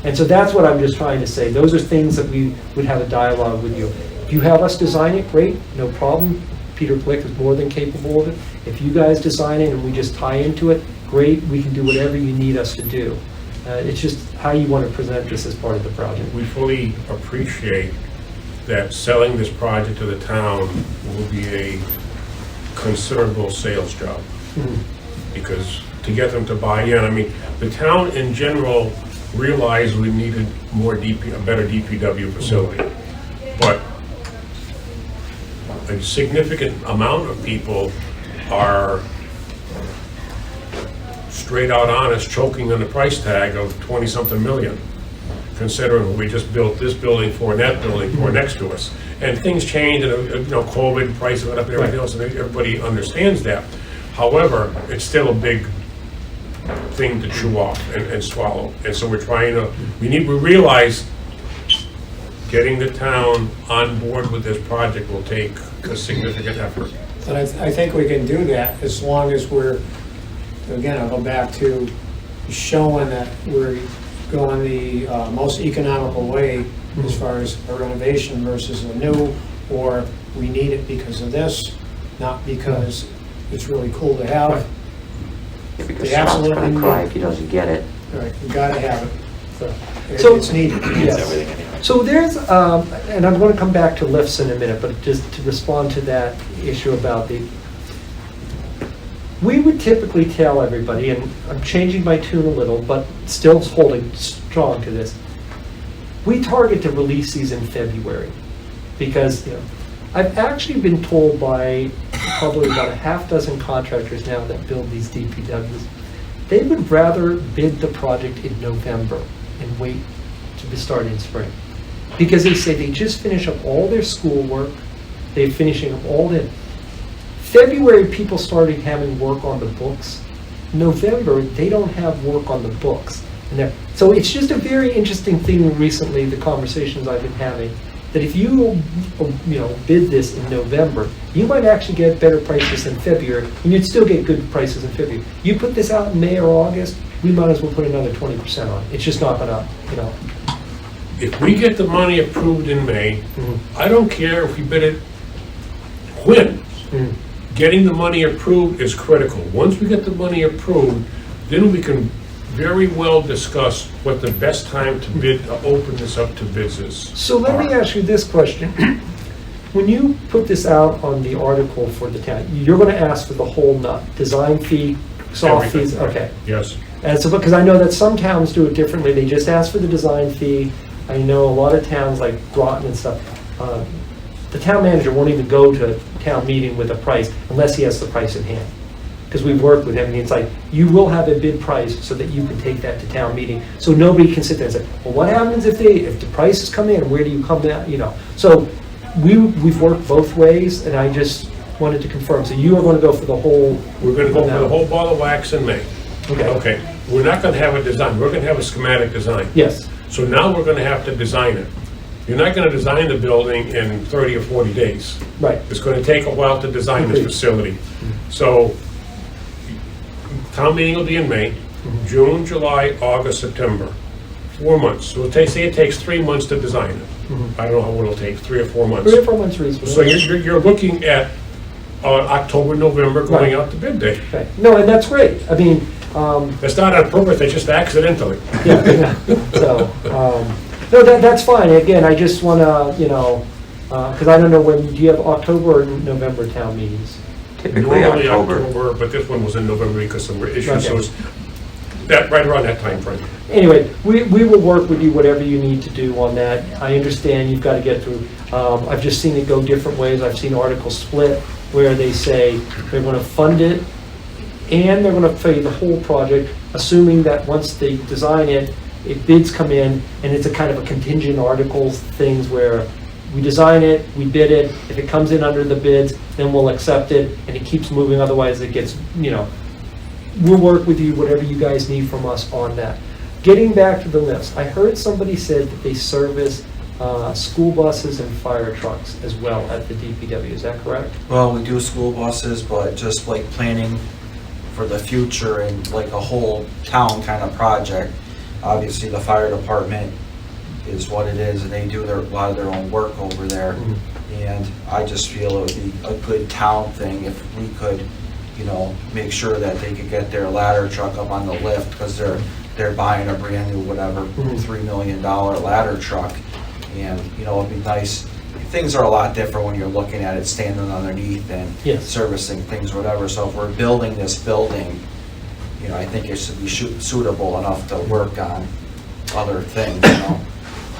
And so that's what I'm just trying to say. Those are things that we would have a dialogue with you. If you have us design it, great, no problem. Peter Blick is more than capable of it. If you guys design it and we just tie into it, great, we can do whatever you need us to do. It's just how you want to present this as part of the project. We fully appreciate that selling this project to the town will be a considerable sales job. Because to get them to buy in, I mean, the town in general realized we needed a better DPW facility. But a significant amount of people are straight out honest, choking on the price tag of 20-something million, considering we just built this building for and that building for next to us. And things change, and COVID, price went up and everything else, and everybody understands that. However, it's still a big thing to chew off and swallow. And so we're trying to, we realize getting the town on board with this project will take a significant effort. But I think we can do that as long as we're, again, I'll go back to showing that we're going the most economical way as far as a renovation versus a new, or we need it because of this, not because it's really cool to have. Because They Scott's absolutely gonna need cry it. if he doesn't get it. Right, we gotta have it. So- It's needed. Yes. everything anyway. So there's, and I'm going to come back to lifts in a minute, but just to respond to that issue about we would typically tell everybody, and I'm changing my tune a little, but still holding strong to this. We target to release these in February because, I've actually been told by probably about a half dozen contractors now that build these DPWs, they would rather bid the project in November and wait to start in spring. Because they say they just finish up all their schoolwork, they're finishing up all the, February people started having work on the books. November, they don't have work on the books. So it's just a very interesting thing recently, the conversations I've been having, that if you bid this in November, you might actually get better prices in February, and you'd still get good prices in February. You put this out in May or August, we might as well put another 20% on it. It's just not gonna, If we get the money approved in May, I don't care if we bid it when. Getting the money approved is critical. Once we get the money approved, then we can very well discuss what the best time to bid, to open this up to bids is. So let me ask you this question. When you put this out on the article for the town, you're going to ask for the whole nut, design fee, soft Everything. fees, okay. Yes. And so, because I know that some towns do it differently, they just ask for the design fee. I know a lot of towns like Groton and stuff, the town manager won't even go to town meeting with a price unless he has the price in hand. Because we've worked with him, and it's like, you will have a bid price so that you can take that to town meeting. So nobody can sit there and say, well, what happens if the prices come in, where do you come down, So we've worked both ways, and I just wanted to confirm. So you are going to go for the whole. We're gonna go for the whole ball of wax in May. Okay. Okay, we're not gonna have a design, we're gonna have a schematic design. Yes. So now we're gonna have to design it. You're not gonna design the building in 30 or 40 days. Right. It's gonna take a while to design this Agreed. facility. So, town meeting will be in May, June, July, August, September. 4 months. So say it takes 3 months to design it. I don't know how long it'll take, 3 or 4 months. 3 or 4 months reasonable. So you're looking at October, November going Right. out to bid date. Okay. No, and that's great. I mean, That's not on purpose, it's just accidentally. yeah. So, no, that's fine. Again, I just want to, because I don't know when, do you have October or November town meetings? Typically Normally October. but this one was in November because some issues, so Okay. it's that, right around that time frame. Anyway, we will work with you, whatever you need to do on that. I understand you've got to get through, I've just seen it go different ways. I've seen articles split where they say they're going to fund it and they're going to pay the whole project, assuming that once they design it, bids come in, and it's a kind of a contingent articles things where we design it, we bid it, if it comes in under the bids, then we'll accept it, and it keeps moving, otherwise it gets, we'll work with you, whatever you guys need from us on that. Getting back to the lifts, I heard somebody said that they service school buses and fire trucks as well at the DPW, is that correct? Well, we do school buses, but just like planning for the future and like a whole town kind of project. Obviously, the fire department is what it is, and they do a lot of their own work over there. And I just feel it would be a good town thing if we could, make sure that they could get their ladder truck up on the lift, because they're buying a brand new whatever $3 million ladder truck. And it'd be nice. Things are a lot different when you're looking at it standing underneath and Yes. servicing things, whatever. So if we're building this building, I think it should be suitable enough to work on other things,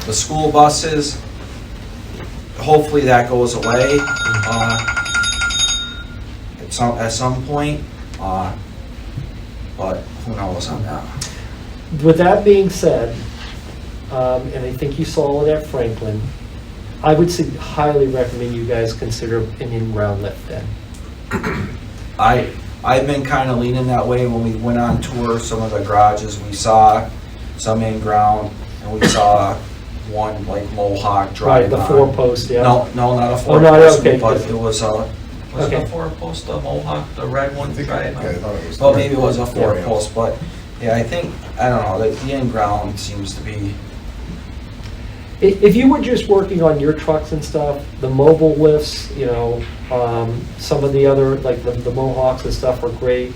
The school buses, hopefully that goes away at some point, but who knows on that. With that being said, and I think you saw it at Franklin, I would highly recommend you guys consider an in-ground lift then. I've been kind of leaning that way. When we went on tour, some of the garages, we saw some in-ground, and we saw one like Mohawk drive Right, the on. 4-post, yeah. No, not a Oh, not, four-post, okay, but good. it was a, was it Okay. a 4-post, the Mohawk, the red one drive Okay, I on? thought it was. Well, maybe it was a Yeah. 4-post, but yeah, I think, I don't know, the in-ground seems to be, If you were just working on your trucks and stuff, the mobile lifts, some of the other, like the Mohawks and stuff are great.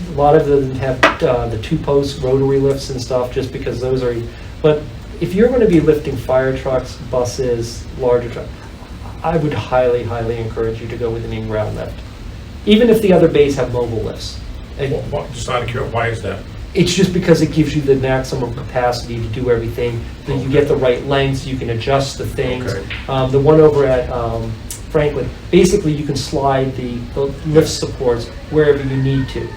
A lot of them have the 2-post rotary lifts and stuff, just because those are, but if you're going to be lifting fire trucks, buses, larger trucks, I would highly, highly encourage you to go with an in-ground lift. Even if the other bays have mobile lifts. And Just out of curiosity, why is that? it's just because it gives you the maximum capacity to do everything, that you get the right lengths, you can adjust the things. Okay. The one over at Franklin, basically you can slide the lift supports wherever you need to,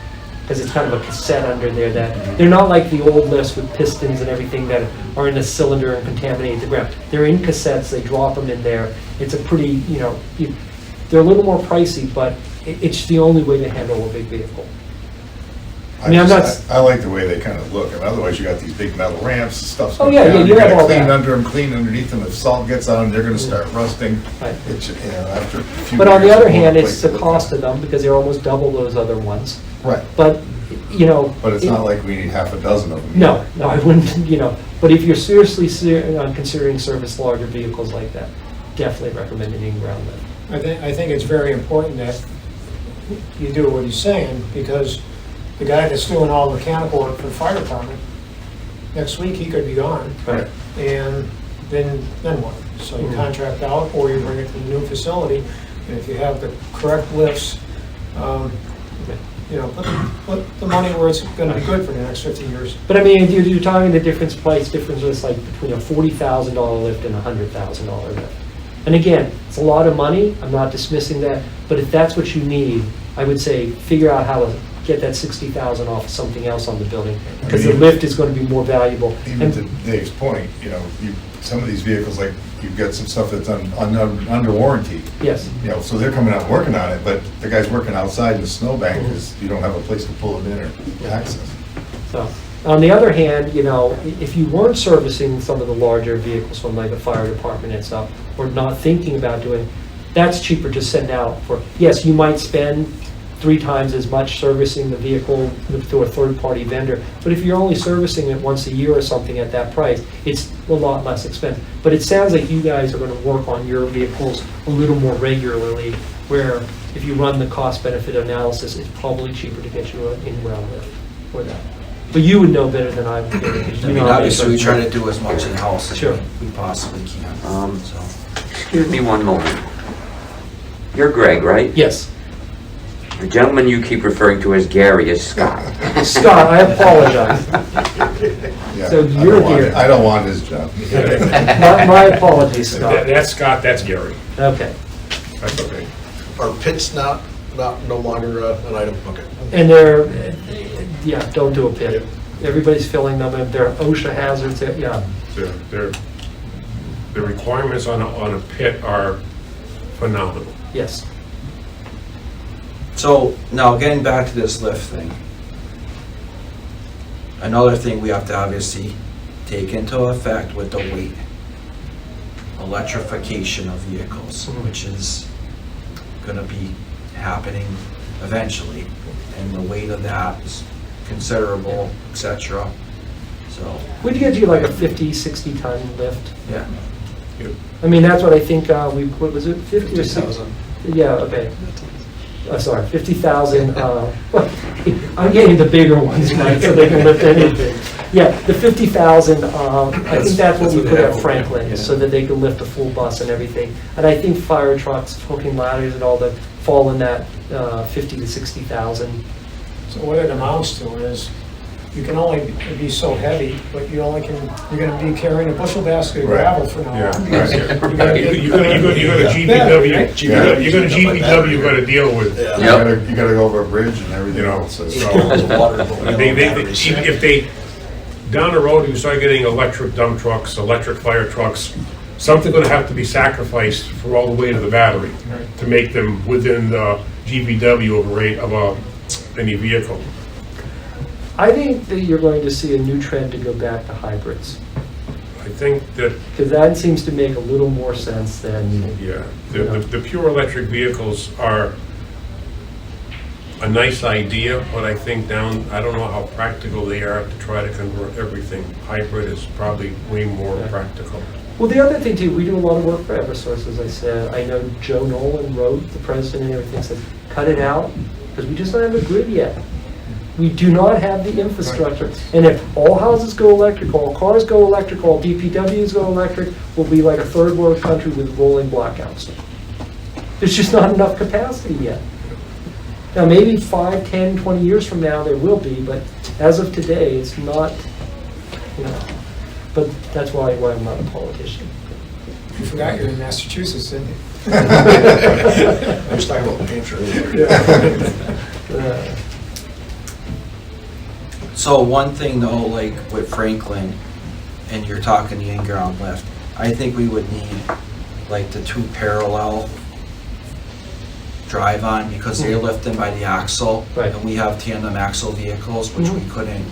because it's kind of a cassette under there that, they're not like the old lifts with pistons and everything that are in a cylinder and contaminate the ground. They're in cassettes, they drop them in there. It's a pretty, they're a little more pricey, but it's the only way to handle a big vehicle. I mean, I like the way they kind of look, and otherwise you got these big metal ramps, stuff's Oh, going yeah, down. yeah, you have gotta all clean that. under them, clean underneath them. If salt gets on them, they're gonna start rusting. Right. It should, after a few But on the years, other it won't hand, look it's like the it cost looked of them, because they're almost double those other ones. Right, But, but it's not like we need half a dozen of them. No, I wouldn't, but if you're seriously considering service larger vehicles like that, definitely recommend an in-ground lift. I think it's very important that you do what he's saying, because the guy that's doing all the mechanical work for the fire department, next week he could be gone. Right. And then what? So you contract out, or you bring it to the new facility, and if you have the correct lifts, put the money where it's gonna be good for the next 50 years. But I mean, you're talking the price difference is like between a $40,000 lift and a $100,000 lift. And again, it's a lot of money, I'm not dismissing that, but if that's what you need, I would say figure out how to get that $60,000 off of something else on the building, because the lift is going to be more valuable. Even to Dave's point, some of these vehicles, like, you've got some stuff that's under warranty. Yes. So they're coming out working on it, but the guy's working outside in the snowbank because you don't have a place to pull them in or access. So, on the other hand, if you weren't servicing some of the larger vehicles from like the fire department and stuff, or not thinking about doing, that's cheaper to send out for, yes, you might spend 3 times as much servicing the vehicle through a third-party vendor, but if you're only servicing it once a year or something at that price, it's a lot less expensive. But it sounds like you guys are going to work on your vehicles a little more regularly, where if you run the cost-benefit analysis, it's probably cheaper to get you an in-ground lift for that. But you would know better than I would. Because Obviously, we try to do as much in-house as Sure. we possibly can. So. Excuse me one moment. You're Greg, right? Yes. The gentleman you keep referring to as Gary is Scott. Scott, I apologize. Yeah, So you're here. I don't want his job. My apologies, Scott. That's Scott, that's Gary. Okay. That's okay. Are pits no longer an item? Okay. And they're, don't do a pit. Everybody's filling them, and they're OSHA hazards, yeah. The requirements on a pit are phenomenal. Yes. So now getting back to this lift thing. Another thing we have to obviously take into effect with the weight. Electrification of vehicles, which is gonna be happening eventually. And the weight of that is considerable, etc. So, We'd get you like a 50, 60 ton lift. yeah. I mean, that's what I think, what was it, 50 or 60? Yeah, okay. Sorry, 50,000, I'm getting the bigger ones, Mike, so they can lift anything. Yeah, the 50,000, I think that's what we put at Franklin, so that they can lift a full bus and everything. And I think fire trucks, hooking ladders and all that fall in that 50 to 60,000. So what it amounts to is, you can only be so heavy, but you're gonna be carrying a bushel basket of Right. gravel for now. Yeah. You You go to GPW, you go to GPW, you got to deal with, Yeah. You gotta go over a bridge and everything else. so, Water, if they, down the road, you start getting electric dump trucks, electric fire trucks, something's gonna have to be sacrificed for all the weight of the battery to make them within the GPW of any vehicle. I think that you're going to see a new trend to go back to hybrids, I think that, because that seems to make a little more sense than, yeah, the pure electric vehicles are a nice idea, but I think I don't know how practical they are to try to convert everything. Hybrid is probably way more practical. well, the other thing too, we do a lot of work for Eversource, as I said. I know Joe Nolan wrote, the president and everything, said, cut it out, because we just don't have a grid yet. We do not have the infrastructure. And if all houses go electric, all cars go electric, all DPWs go electric, we'll be like a third world country with rolling blackouts. There's just not enough capacity yet. Now, maybe 5, 10, 20 years from now, there will be, but as of today, it's not, you know. But that's why I'm not a politician. You forgot you're in Massachusetts, didn't you? I was talking about New Hampshire earlier. So one thing though, like with Franklin, and you're talking the in-ground lift, I think we would need like the 2 parallel drive on, because they're lifted by the axle. Right. And we have tandem axle vehicles, which we couldn't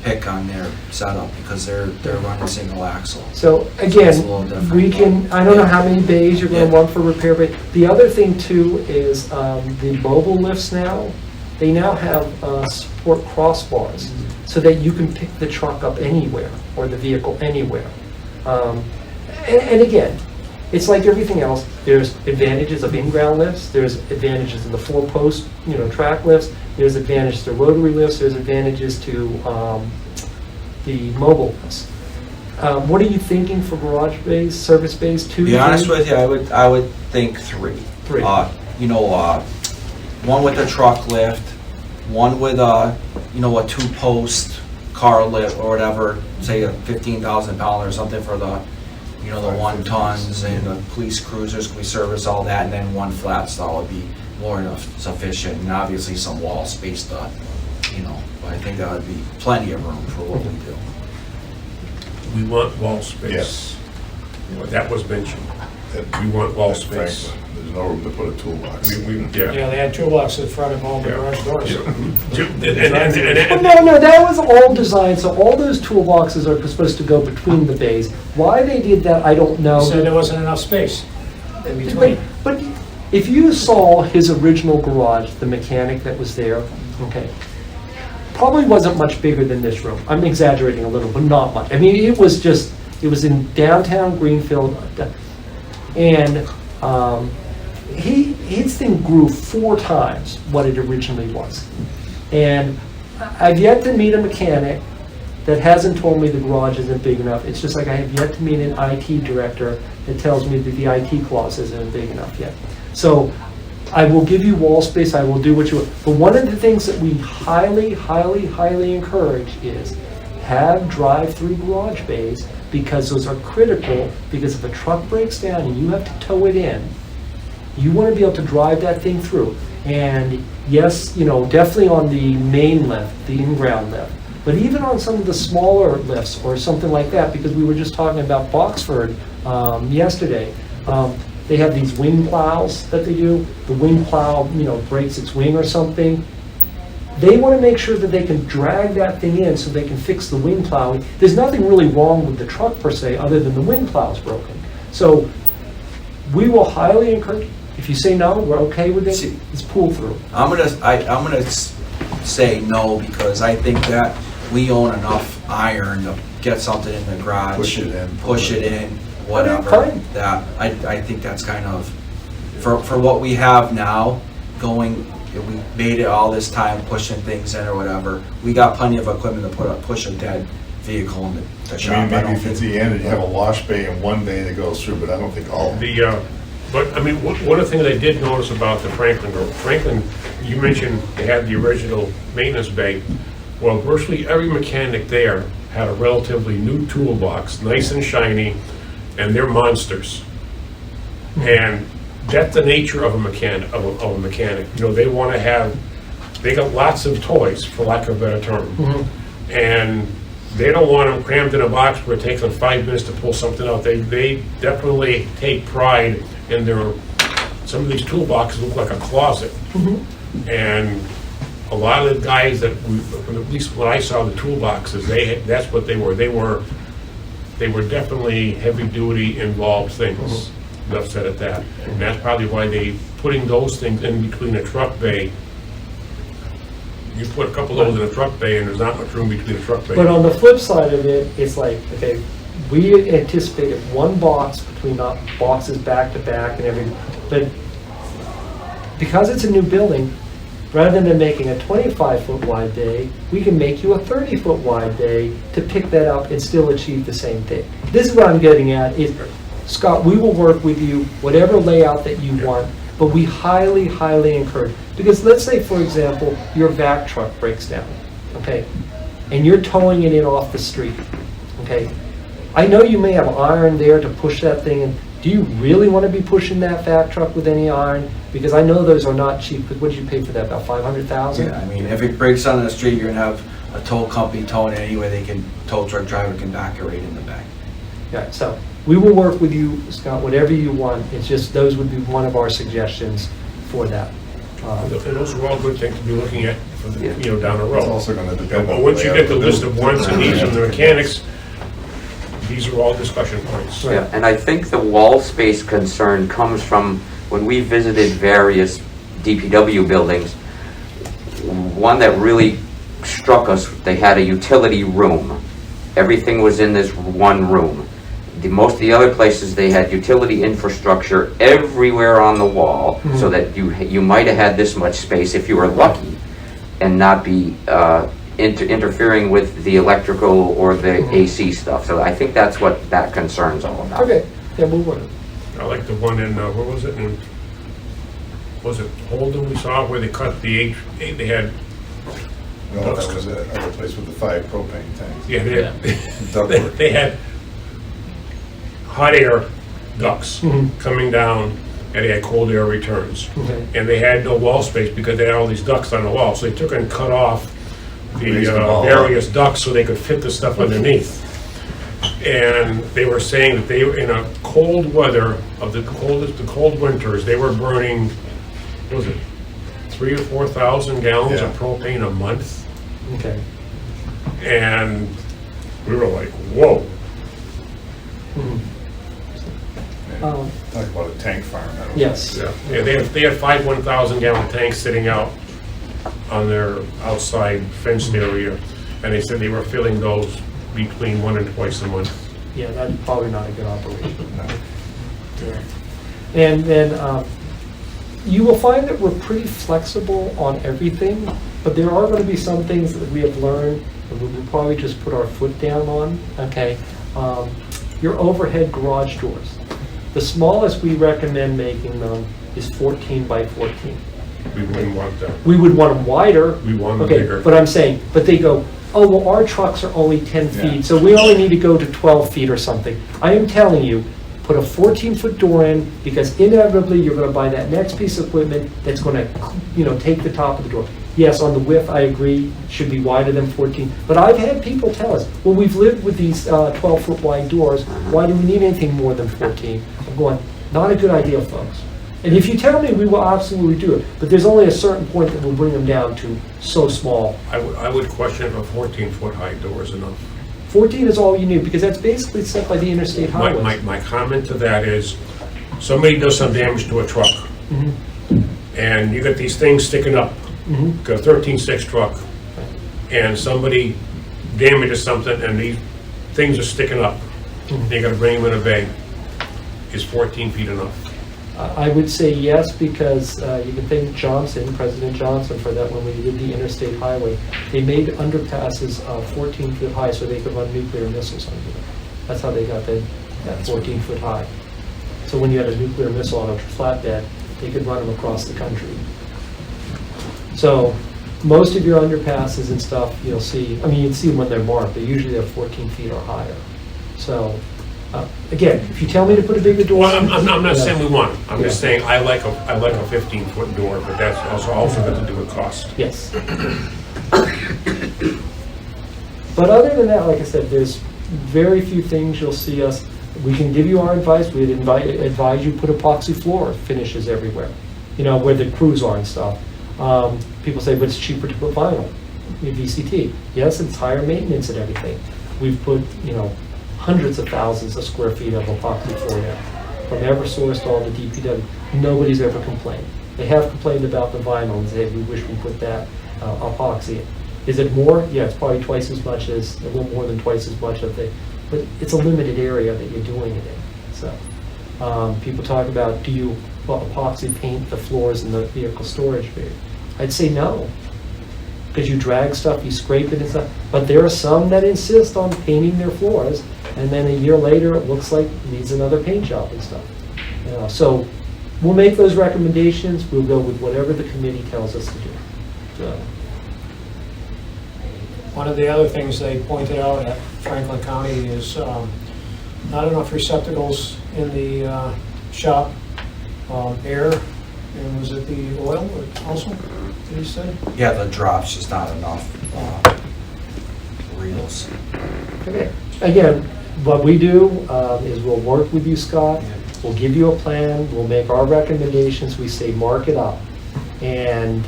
pick on their setup because they're running single axle. So It's a little again, different. we can, I don't know how many bays you're gonna Yeah. want for repair, but the other thing too is the mobile lifts now, they now have support crossbars so that you can pick the truck up anywhere or the vehicle anywhere. And again, it's like everything else, there's advantages of in-ground lifts, there's advantages of the 4-post, track lifts, there's advantages to rotary lifts, there's advantages to the mobile lifts. What are you thinking for garage bays, service bays, 2? To be honest with you, I would think 3. 3. One with a truck lift, one with a 2-post car lift or whatever, say a 15,000 pound or something for the, the 1 tons and the police cruisers, we service all that, and then 1 flat stall would be more than sufficient, and obviously some wall space to, but I think that would be plenty of room for what we do. We want wall space. That was mentioned. We want wall space. There's no room to put a toolbox. Yeah. Yeah, they had toolboxes in front of all the garage doors. No, that was all designed, so all those toolboxes are supposed to go between the bays. Why they did that, I don't know. So there wasn't enough space in between. But if you saw his original garage, the mechanic that was there, okay, probably wasn't much bigger than this room. I'm exaggerating a little, but not much. I mean, it was in downtown Greenfield, and his thing grew 4 times what it originally was. And I've yet to meet a mechanic that hasn't told me the garage isn't big enough. It's just like I have yet to meet an IT director that tells me that the IT closet isn't big enough yet. So I will give you wall space, I will do what you want. But one of the things that we highly, highly, highly encourage is have drive-through garage bays, because those are critical, because if a truck breaks down and you have to tow it in, you want to be able to drive that thing through. And yes, definitely on the main lift, the in-ground lift, but even on some of the smaller lifts or something like that, because we were just talking about Boxford yesterday. They have these wing plows that they do. The wing plow, breaks its wing or something. They want to make sure that they can drag that thing in so they can fix the wing plow. There's nothing really wrong with the truck per se, other than the wing plow's broken. So we will highly encourage, if you say no, we're okay with it, it's pull through. I'm gonna say no, because I think that we own enough iron to get something in the garage, push it in, whatever. Fine. That I think that's kind of for what we have now going. We made it all this time pushing things in or whatever. We got plenty of equipment to push a dead vehicle in the shop. Maybe if it's the end and you have a wash bay and 1 bay that goes through, but I don't think all. But I mean, one of the things I did notice about the Franklin, you mentioned they had the original maintenance bay. Well, virtually every mechanic there had a relatively new toolbox, nice and shiny, and they're monsters. And that's the nature of a mechanic. They want to have, they got lots of toys, for lack of a better term. And they don't want them crammed in a box where it takes them 5 minutes to pull something out. They definitely take pride in some of these toolboxes look like a closet. And a lot of the guys that, at least when I saw the toolboxes, that's what they were. They were definitely heavy-duty, involved things. Enough said at that. And that's probably why putting those things in between a truck bay. You put a couple of those in a truck bay and there's not much room between a truck bay. But on the flip side of it, it's like, okay, we anticipated 1 box between boxes back to back and everything. But because it's a new building, Rather than making a 25-foot wide bay, we can make you a 30-foot wide bay to pick that up and still achieve the same thing. This is what I'm getting at is, Scott, we will work with you, whatever layout that you want, but we highly, highly encourage. Because let's say, for example, your vac truck breaks down, okay? And you're towing it in off the street, okay? I know you may have iron there to push that thing in. Do you really want to be pushing that vac truck with any iron? Because I know those are not cheap, but what did you pay for that, about 500,000? Yeah, I mean, if it breaks down on the street, you're gonna have a tow company towing it anyway, tow truck driver can back it right in the back. Yeah, so we will work with you, Scott, whatever you want. It's just, those would be one of our suggestions for that. And those are all good things to be looking at for the, down the road. It's also gonna depend on. But once you get the list of wants and needs Yeah. and the mechanics, these are all discussion points. Right. Yeah, and I think the wall space concern comes from when we visited various DPW buildings. One that really struck us, they had a utility room. Everything was in this one room. Most of the other places, they had utility infrastructure everywhere on the wall, so that you might have had this much space if you were lucky, and not be interfering with the electrical or the AC stuff. So I think that's what that concern's all about. Okay, yeah, we'll work. I like the one in, where was it? Was it Holden we saw where they cut the they had, No, that was the other place with the 5 propane tanks. yeah, Ductwork. they had hot air ducts coming down and they had cold air returns. Okay. And they had no wall space because they had all these ducts on the wall. So they took and cut off the Raised them all various ducts so they could fit the stuff underneath. And they were saying that they were in a cold weather of the cold winters, they were burning, what was it, 3,000 or 4,000 gallons of Yeah. propane a month. Okay. And we were like, whoa. Talk about a tank farm. that was- Yes. Yeah, they had 5 1,000 gallon tanks sitting out on their outside fenced area. And they said they were filling those between 1 and twice a month. Yeah, that's probably not a good operation. Yeah. And then you will find that we're pretty flexible on everything, but there are going to be some things that we have learned that we'll probably just put our foot down on, okay? Your overhead garage doors. The smallest we recommend making them is 14 by 14. We wouldn't want that. We would want them wider. We want them Okay, bigger. but I'm saying, but they go, oh, well, our trucks are only 10 Yeah. feet, so we only need to go to 12 feet or something. I am telling you, put a 14-foot door in, because inevitably you're gonna buy that next piece of equipment that's gonna, take the top of the door. Yes, on the width, I agree, should be wider than 14, but I've had people tell us, well, we've lived with these 12-foot wide doors, why do we need anything more than 14? I'm going, not a good idea, folks. And if you tell me, we will absolutely do it, but there's only a certain point that will bring them down to so small. I would question if a 14-foot high door is enough. 14 is all you need, because that's basically set by the interstate My, highways. my comment to that is, somebody does some damage to a truck, and you got these things sticking up, got a 13.6 truck, and somebody damages something, and these things are sticking up, they gotta bring them in a bay. Is 14 feet enough? I would say yes, because you can thank Johnson, President Johnson, for that when we did the interstate highway. They made underpasses 14 foot high so they could run nuclear missiles under them. That's how they got that 14 foot high. So when you had a nuclear missile on a flatbed, they could run them across the country. So most of your underpasses and stuff, you'll see, you'd see when they're marked, they usually have 14 feet or higher. So, again, if you tell me to put a bigger door. Well, I'm not saying we want it. I'm just saying I like a 15-foot door, but that's also got to do with cost. Yes. But other than that, like I said, there's very few things you'll see us. We can give you our advice. We'd advise you put epoxy floor finishes everywhere, where the crews are and stuff. People say, but it's cheaper to put vinyl, VCT. Yes, it's higher maintenance and everything. We've put, hundreds of thousands of square feet of epoxy floor now, from Eversource to all the DPW. Nobody's ever complained. They have complained about the vinyl and say, we wish we put that epoxy in. Is it more? Yeah, it's probably twice as much as, a little more than twice as much of the, but it's a limited area that you're doing it in. So, people talk about, do you epoxy paint the floors in the vehicle storage bay? I'd say no. Because you drag stuff, you scrape it and stuff. But there are some that insist on painting their floors, and then a year later, it looks like it needs another paint job and stuff. You know, so we'll make those recommendations. We'll go with whatever the committee tells us to do. So. One of the other things they pointed out at Franklin County is not enough receptacles in the shop, air, and was it the oil also, did he say? Yeah, the drops, just not enough reels. Okay. Again, what we do is we'll work with you, Scott. We'll give you a plan. We'll make our recommendations. We say mark it up. And,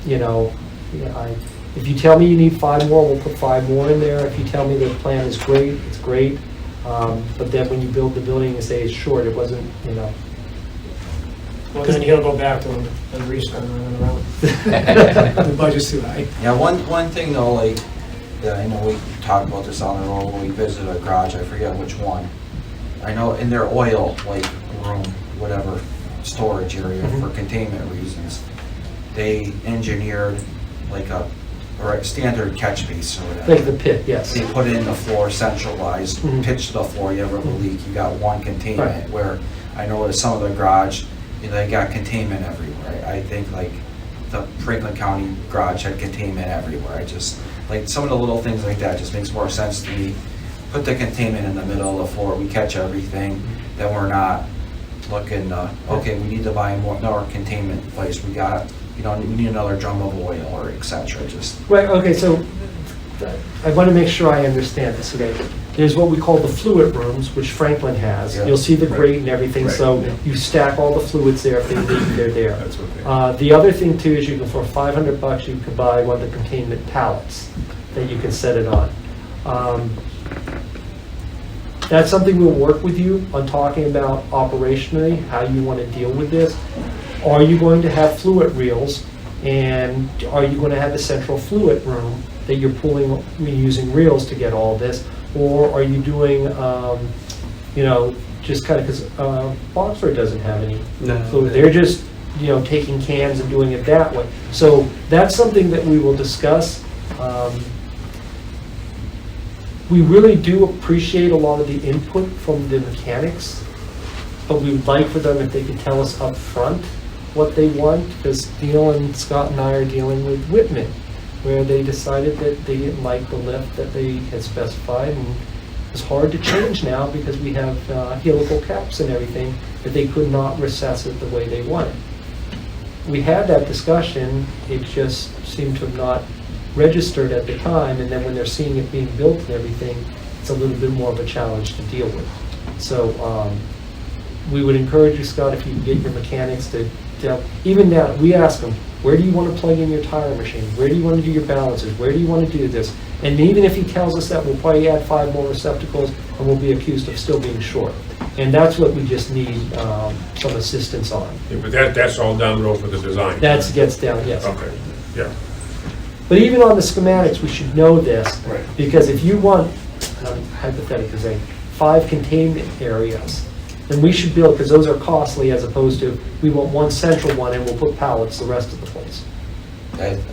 you know, if you tell me you need 5 more, we'll put 5 more in there. If you tell me the plan is great, it's great. But then when you build the building and say it's short, it wasn't, you know. Well, then you gotta go back to them and restart running around. The budget's too high. Yeah, one thing though, like, that I know we talked about this on the road when we visited a garage, I forget which one. I know in their oil, like, room, whatever, storage area for containment reasons, they engineered like a standard catch base or whatever. Like the pit, yes. They put in the floor centralized, pitch the floor, you ever have a leak, you got one containment. Right. Where I know that some of the garage, you know, they got containment everywhere. I think like the Franklin County garage had containment everywhere. I just, like, some of the little things like that just makes more sense to me. Put the containment in the middle of the floor, we catch everything, then we're not looking, okay, we need to buy more containment place, we got, you know, we need another drum of oil or et cetera, just. Right, okay, so I want to make sure I understand this, okay? There's what we call the fluid rooms, which Franklin has. Yeah. You'll see the grate and everything, so you stack all the fluids there. If they leak, they're there. That's what they. The other thing too is you can, for $500, you can buy one of the containment pallets that you can set it on. That's something we'll work with you on talking about operationally, how you want to deal with this. Are you going to have fluid reels, and are you going to have a central fluid room that you're pulling, using reels to get all this? Or are you doing, you know, just kind of, because Boxford doesn't have any fluid. They're just, you know, taking cans and doing it that way. So that's something that we will discuss. We really do appreciate a lot of the input from the mechanics, but we would like for them if they could tell us up front what they want, because Neil and Scott and I are dealing with Whitman, where they decided that they didn't like the lift that they had specified, and it's hard to change now because we have helical caps and everything, but they could not recess it the way they wanted. We had that discussion, it just seemed to have not registered at the time, and then when they're seeing it being built and everything, it's a little bit more of a challenge to deal with. So we would encourage you, Scott, if you can get your mechanics to even now, we ask them, where do you want to plug in your tire machine? Where do you want to do your balances? Where do you want to do this? And even if he tells us that, we'll probably add 5 more receptacles and we'll be accused of still being short. And that's what we just need some assistance on. Yeah, but that's all down the road for the design. That gets down, yes. Okay, yeah. But even on the schematics, we should know this, Right. because if you want, hypothetically saying, 5 containment areas, then we should build, because those are costly, as opposed to, we want one central one and we'll put pallets the rest of the place.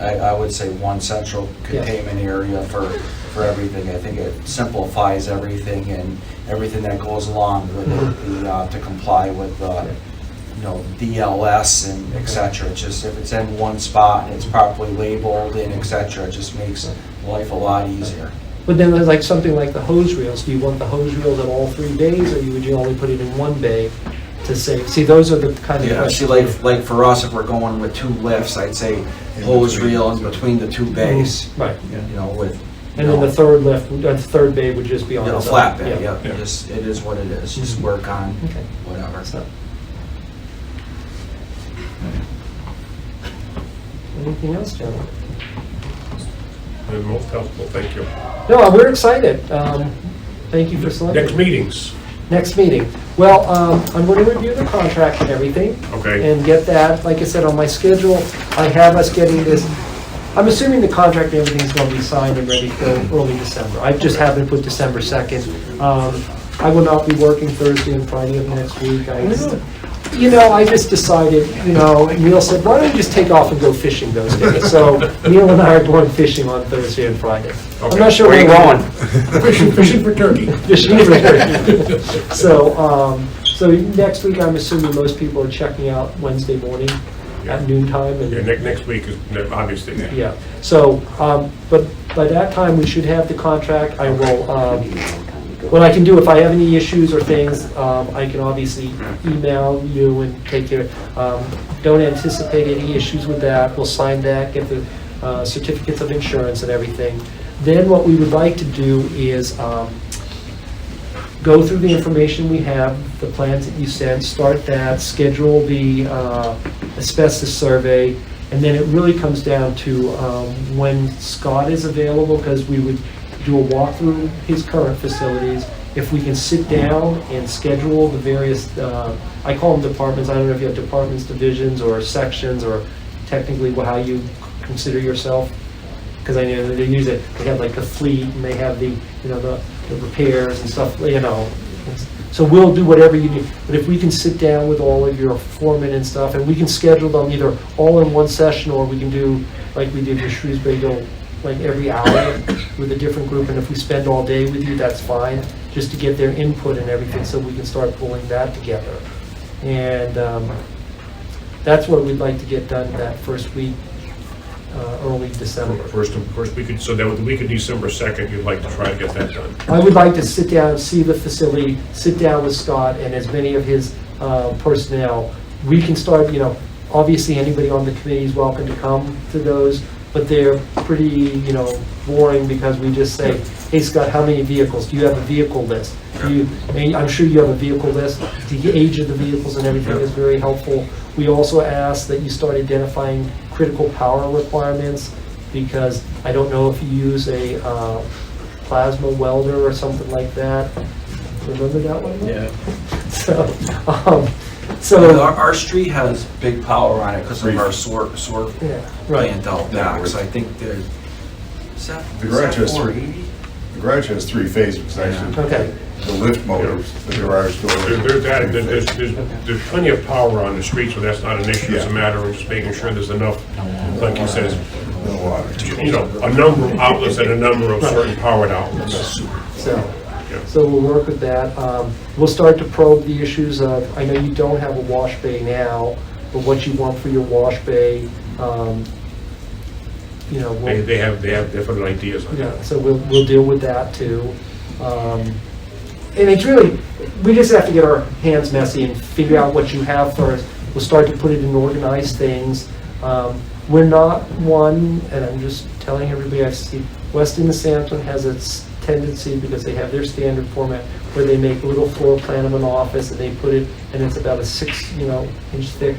I would say one central containment area for everything. I think it simplifies everything and everything that goes along with it, to comply with you know, DLS and et cetera. It's just, if it's in one spot and it's properly labeled and et cetera, it just makes life a lot easier. But then there's like something like the hose reels. Do you want the hose reels at all 3 bays, or would you only put it in 1 bay to save? See, those are the kind of Yeah, see, questions. like for us, if we're going with 2 lifts, I'd say hose reel in between the 2 bays. Right. You know, with. And then the third lift, the third bay would just be on You know, its own. flat bay, Yeah. yeah. Just, it is what it is. Just work on Okay. whatever. So. Anything else, gentlemen? And most helpful, thank you. No, we're excited. Thank you for selecting. Next meetings, Next meeting. Well, I'm going to review the contract and everything. okay? And get that, like I said, on my schedule. I have us getting this, I'm assuming the contract and everything's going to be signed and ready for early December. I just haven't put December 2nd. I will not be working Thursday and Friday of next week. You know, I just decided, Neil said, why don't you just take off and go fishing those days? So Neil and I are going fishing on Thursday and Friday. I'm not sure Where are you going? Fishing for turkey. Fishing for turkey. So next week, I'm assuming most people are checking out Wednesday morning at noontime. And Yeah, next week is obviously. yeah, so, but by that time, we should have the contract. I will, what I can do, if I have any issues or things, I can obviously email you and take care. Don't anticipate any issues with that. We'll sign that, get the certificates of insurance and everything. Then what we would like to do is go through the information we have, the plans that you sent, start that, schedule the asbestos survey, and then it really comes down to when Scott is available, because we would do a walkthrough his current facilities. If we can sit down and schedule the various, I call them departments, I don't know if you have departments, divisions, or sections, or technically how you consider yourself, because I know they use it, they have like the fleet, and they have the, the repairs and stuff, So we'll do whatever you need, but if we can sit down with all of your foremen and stuff, and we can schedule them either all in one session, or we can do, like we did with Shrewsbury, go like every hour with a different group, and if we spend all day with you, that's fine, just to get their input and everything, so we can start pulling that together. And that's what we'd like to get done that first week, early December. First week, so that the week of December 2nd, you'd like to try to get that done. I would like to sit down, see the facility, sit down with Scott and as many of his personnel. We can start, obviously anybody on the committee is welcome to come to those, but they're pretty, boring, because we just say, hey Scott, how many vehicles? Do you have a vehicle list? I'm sure you have a vehicle list. The age of the vehicles and everything is very helpful. We also ask that you start identifying critical power requirements, because I don't know if you use a plasma welder or something like that. Remember that one? Yeah. So Our street has big power on it because of our SOAR yeah, right. plant out back, so I think there's, is that The garage has 480? The garage has 3 phases, because actually, Okay. the lift motors, the garage door. There's plenty of power on the street, so that's not an issue. It's a Yeah. matter of just making sure there's enough, like you said, No water. a number of outlets and a number of certain powered outlets. So we'll work with that. We'll start to probe the issues of, I know you don't have a wash bay now, but what you want for your wash bay, They have different ideas on yeah, that. so we'll deal with that too. And it's really, we just have to get our hands messy and figure out what you have first. We'll start to put it in organized things. We're not one, and I'm just telling everybody, I see Weston and Sampson has its tendency, because they have their standard format, where they make a little floor plan of an office and they put it, and it's about a 6-inch thick,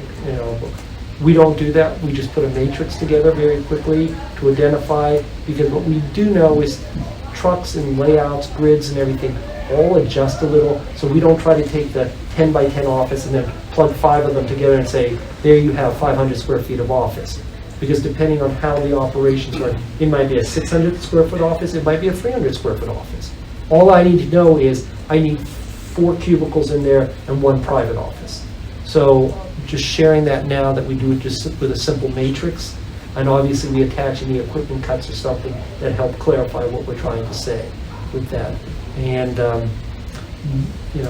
We don't do that. We just put a matrix together very quickly to identify, because what we do know is trucks and layouts, grids and everything all adjust a little, so we don't try to take the 10 by 10 office and then plug 5 of them together and say, there you have 500 square feet of office. Because depending on how the operations run, it might be a 600 square foot office, it might be a 300 square foot office. All I need to know is I need 4 cubicles in there and 1 private office. So just sharing that now, that we do it just with a simple matrix, and obviously we attach any equipment cuts or something that help clarify what we're trying to say with that. And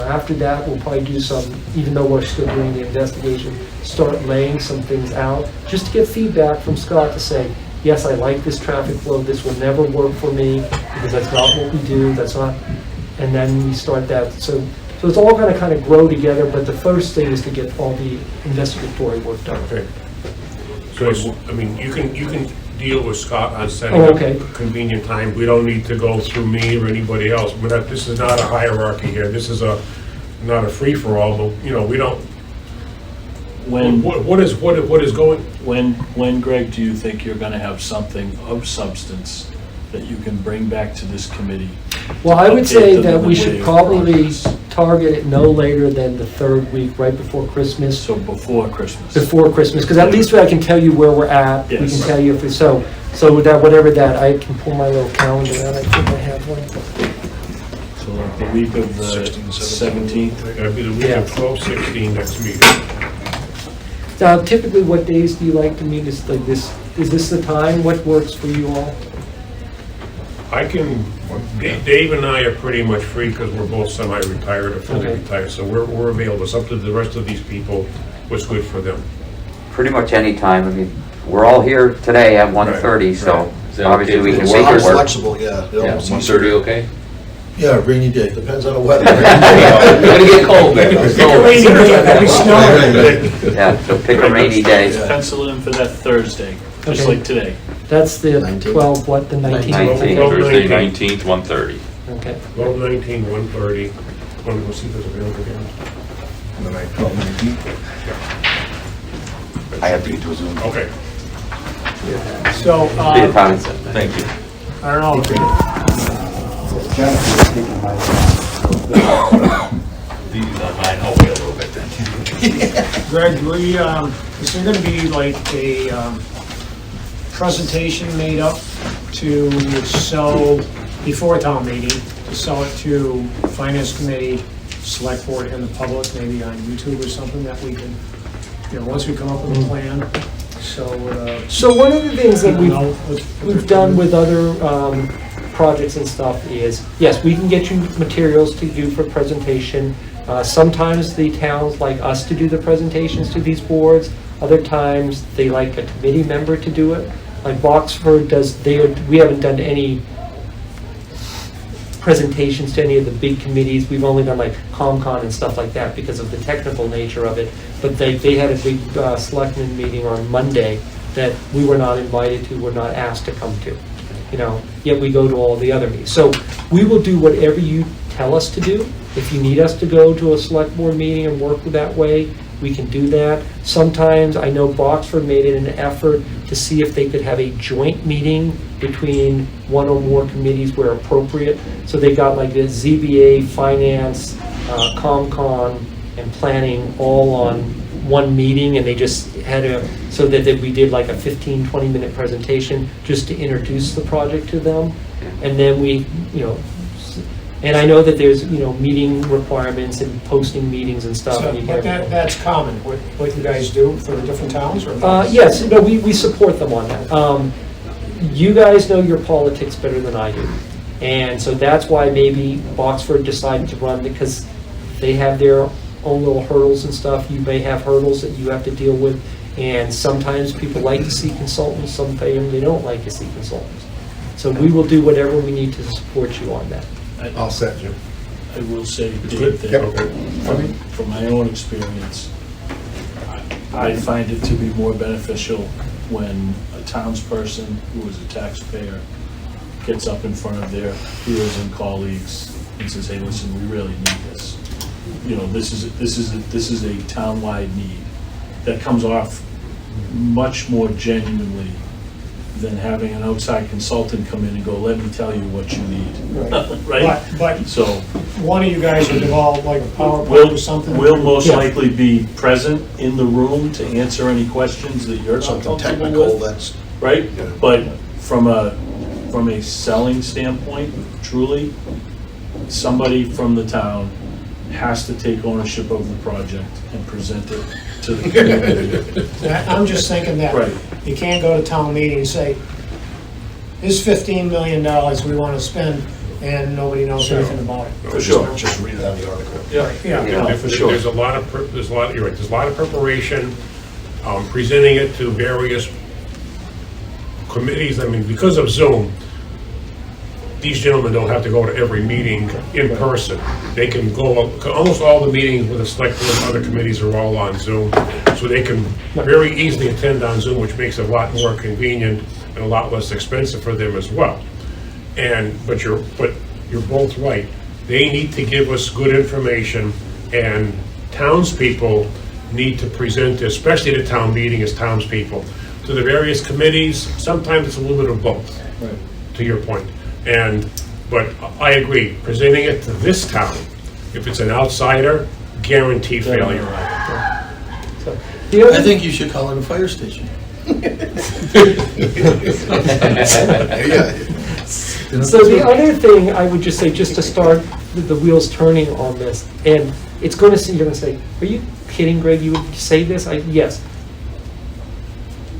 after that, we'll probably do some, even though we're still doing the investigation, start laying some things out, just to get feedback from Scott to say, yes, I like this traffic flow, this will never work for me, because that's not what we do, that's not, and then we start that. So it's all going to kind of grow together, but the first thing is to get all the investigatory work done. Okay. So, you can deal with Scott on setting Oh, up okay. a convenient time. We don't need to go through me or anybody else. This is not a hierarchy here. This is not a free-for-all, but, we don't, what is going? When, Greg, do you think you're gonna have something of substance that you can bring back to this committee? Well, I would Update say them that in the we way should of probably progress. target it no later than the 3rd week, right before Christmas. So before Christmas? Before Christmas, because at least I can tell you where we're at. We Yes. can tell you if we, so with that, whatever that, I can pull my little calendar out, I think I have one. So like the week of the 17th. That'd be the week of 12/16 next meeting. Typically, what days do you like to meet? Is like this? Is this the time? What works for you all? I can, Dave and I are pretty much free because we're both semi-retired or fully Okay. retired, so we're available. It's up to the rest of these people what's good for them. Pretty much any time. I mean, we're all here today at 1:30, so Is that obviously okay we for can you? make I'm it work. flexible, yeah. Yeah, 1:30, okay? Yeah, rainy day. Depends on the weather. It's gonna get cold, man. It's cold. Rainy day, that'd be snowing. Yeah, so pick a rainy day. Pencil in for that Thursday, just Okay. like today. That's the 19th. 12, what, the 19th? 19th. Thursday, 19th, 1:30. Okay. 12/19, 1:30. Want to go see if there's available again? And then I call 19. I have to get to a Zoom. Okay. So, Be the time. Thank you. I don't know, These are mine, I'll wait a little bit then. Greg, is there gonna be like a presentation made up to sell before town meeting, to sell it to finance committee, select board and the public, maybe on YouTube or something that we can, once we come up with a plan, So one of the things that we've done with other projects and stuff is, yes, we can get you materials to do for presentation. Sometimes the towns like us to do the presentations to these boards. Other times they like a committee member to do it. Like Boxford does, we haven't done any presentations to any of the big committees. We've only done like ComCon and stuff like that because of the technical nature of it. But they had a big selectmen meeting on Monday that we were not invited to, were not asked to come to. Yet we go to all the other meetings. So we will do whatever you tell us to do. If you need us to go to a select board meeting and work that way, we can do that. Sometimes, I know Boxford made it an effort to see if they could have a joint meeting between one or more committees where appropriate. So they got like the ZBA, Finance, ComCon, and Planning all on one meeting, and they just had so that we did like a 15, 20-minute presentation just to introduce the project to them. And then we, and I know that there's, meeting requirements and posting meetings and stuff. And you but can't- that's common, what you guys do for the different towns, or? not? Yes, no, we support them on that. You guys know your politics better than I do. And so that's why maybe Boxford decided to run, because they have their own little hurdles and stuff. You may have hurdles that you have to deal with. And sometimes people like to see consultants, some they don't like to see consultants. So we will do whatever we need to support you on that. All set, Jim. I will say, Dave, that Yep. from my own experience, I find it to be more beneficial when a townsperson who is a taxpayer gets up in front of their peers and colleagues and says, hey, listen, we really need this. This is a town-wide need that comes off much more genuinely than having an outside consultant come in and go, let me tell you what you need. Right? But So one of you guys would develop like a PowerPoint or something? we'll most Yeah. likely be present in the room to answer any questions that you're not Something comfortable technical, with, that's, right? Yeah. But from a selling standpoint, truly, somebody from the town has to take ownership of the project and present it to the community. I'm just thinking that Right. you can't go to town meeting and say, here's $15 million we want to spend, and nobody knows anything about it. For sure. just read it on the article. Yeah. Yeah. For sure. There's a lot of, you're right, there's a lot of preparation, presenting it to various committees. I mean, because of Zoom, these gentlemen don't have to go to every meeting in person. They can go, almost all the meetings with the select board and other committees are all on Zoom. So they can very easily attend on Zoom, which makes it a lot more convenient and a lot less expensive for them as well. But you're both right. They need to give us good information, and townspeople need to present, especially the town meeting as townspeople, to the various committees. Sometimes it's a little bit of both, Right. to your point. But I agree, presenting it to this town, if it's an outsider, guaranteed failure. So, the other I think you should call it a fire station. Yeah. So the other thing I would just say, just to start the wheels turning on this, and it's going to, you're going to say, are you kidding, Greg? You would say this? Yes.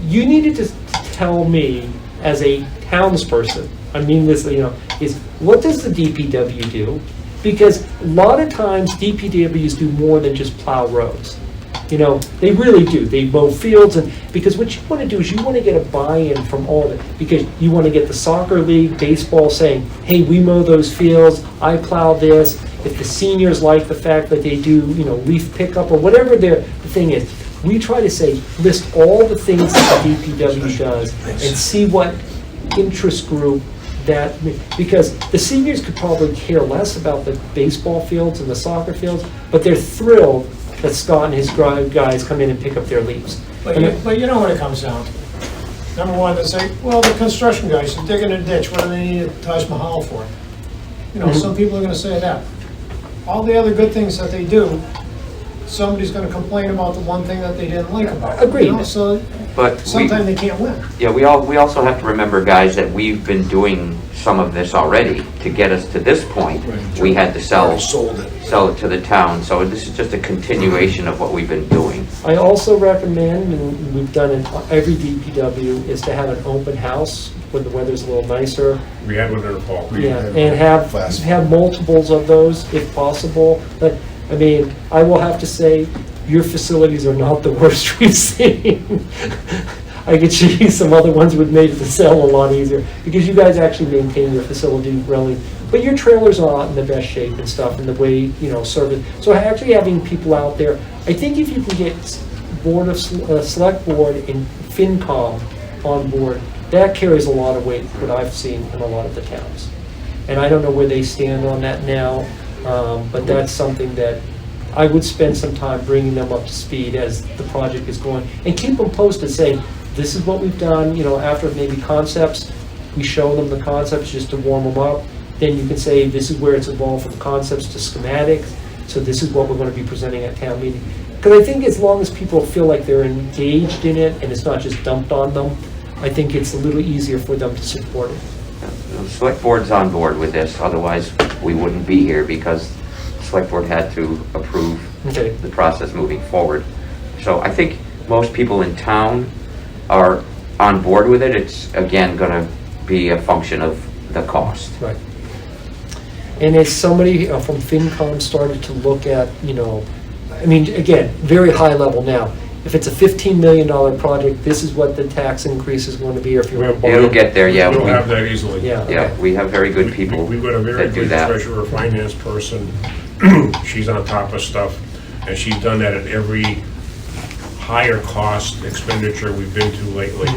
You needed to tell me as a townsperson, I mean this, is what does the DPW do? Because a lot of times DPWs do more than just plow roads. They really do. They mow fields, and because what you want to do is you want to get a buy-in from all of it, because you want to get the soccer league, baseball saying, hey, we mow those fields, I plow this. If the seniors like the fact that they do, leaf pickup or whatever the thing is, we try to say, list all the things that the DPW does and see what interest group that, because the seniors could probably care less about the baseball fields and the soccer fields, but they're thrilled that Scott and his guys come in and pick up their leaves. But you know what it comes down to. Number one, they say, well, the construction guys are digging a ditch, what do they need a Taj Mahal for? Some people are gonna say that. All the other good things that they do, somebody's gonna complain about the one thing that they didn't like about it. Agreed. So But sometimes they can't win. Yeah, we also have to remember, guys, that we've been doing some of this already. To get us to this point, we had to sell it to the town. So this is just a continuation of what we've been doing. I also recommend, and we've done it every DPW, is to have an open house when the weather's a little nicer. We had one in the fall. Yeah, and have multiples of those if possible. But I mean, I will have to say, your facilities are not the worst we've seen. I could show you some other ones would make the sell a lot easier, because you guys actually maintain your facility really, but your trailers are not in the best shape and stuff, and the way, service. So actually having people out there, I think if you can get select board and FinCom on board, that carries a lot of weight, what I've seen in a lot of the towns. And I don't know where they stand on that now, but that's something that I would spend some time bringing them up to speed as the project is going, and keep them posted, saying, this is what we've done, after maybe concepts, we show them the concepts just to warm them up. Then you can say, this is where it's evolved from concepts to schematics, so this is what we're going to be presenting at town meeting. Because I think as long as people feel like they're engaged in it and it's not just dumped on them, I think it's a little easier for them to support it. The select board's on board with this, otherwise we wouldn't be here, because the select board had to approve the process moving forward. So I think most people in town are on board with it. It's, again, going to be a function of the cost. Right. And as somebody from FinCom started to look at, I mean, again, very high level now. If it's a $15 million project, this is what the tax increase is going to be, or if you're going to It'll get there, yeah. We'll have that easily. Yeah, Yeah, we have very good people We've got a very that do good that. treasurer, finance person. She's on top of stuff, and she's done that at every higher cost expenditure we've been to lately.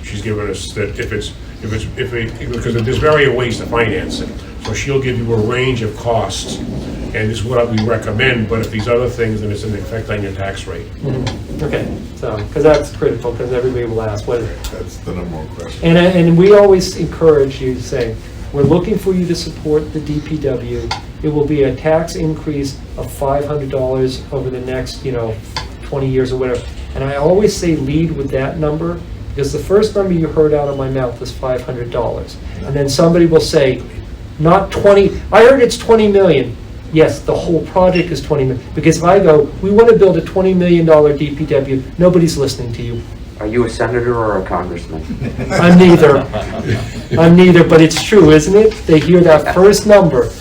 She's given us that because there's various ways to finance it. So she'll give you a range of costs, and this is what we recommend, but if these other things, then it's an effect on your tax rate. Okay, so, because that's critical, because everybody will ask, what is it? That's the number one question. And we always encourage you to say, we're looking for you to support the DPW. It will be a tax increase of $500 over the next, 20 years or whatever. And I always say lead with that number, because the first number you heard out of my mouth was $500. And then somebody will say, not 20, I heard it's 20 million. Yes, the whole project is 20 million. Because if I go, we want to build a $20 million DPW, nobody's listening to you. Are you a senator or a congressman? I'm neither. I'm neither, but it's true, isn't it? They hear that first number.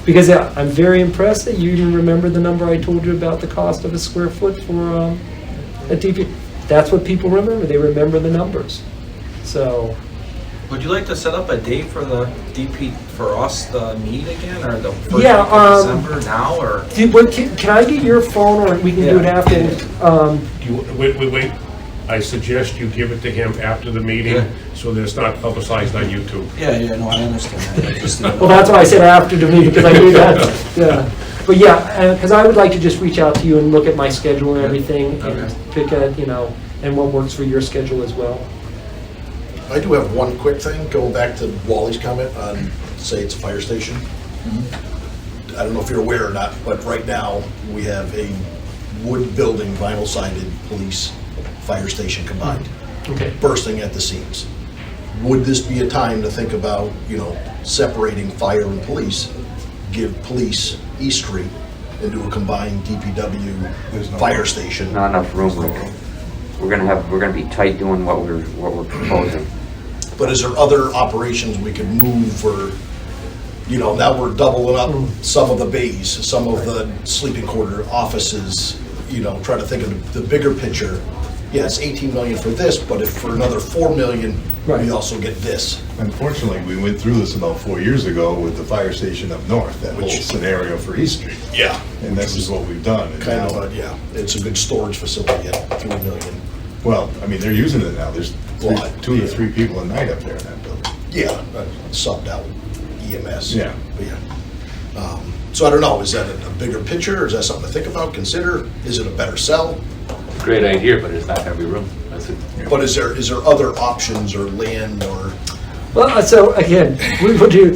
Because I'm very impressed that you even remember the number I told you about the cost of a square foot for a DP. That's what people remember. They remember the numbers. So. Would you like to set up a date for the DP, for us to meet again, or the first week Yeah, of December now, or? Can I get your phone, or we can do it after? Wait. I suggest you give it to him after the meeting, so that it's not publicized on YouTube. Yeah, no, I understand that. I just didn't Well, that's why I said after the meeting, because I knew that. Yeah. But yeah, because I would like to just reach out to you and look at my schedule and everything, and pick a, and what works for your schedule as well. I do have one quick thing, going back to Wally's comment on, say it's a fire station. I don't know if you're aware or not, but right now, we have a wood building, vinyl sided police fire station combined, Okay. bursting at the seams. would this be a time to think about, separating fire and police, give police East Street and do a combined DPW fire station? Not enough room. We're gonna be tight doing what we're proposing. But is there other operations we could move, or, now we're doubling up some of the bays, some of the sleeping quarter offices, try to think of the bigger picture. Yes, 18 million for this, but if for another 4 million, we also get this. Unfortunately, we went through this about 4 years ago with the fire station up north, that whole scenario for East Street. Yeah. And this is what we've done. And Kind now- of, it's a good storage facility at 3 million. Well, I mean, they're using it now. There's Well, 2 to 3 people a night up there in that building. Yeah, subbed out EMS. Yeah. But yeah. So I don't know, is that a bigger picture, or is that something to think about, consider? Is it a better sell? Great idea, but it's not gonna be room. That's it. But is there other options or land or? Well, so again, we will do,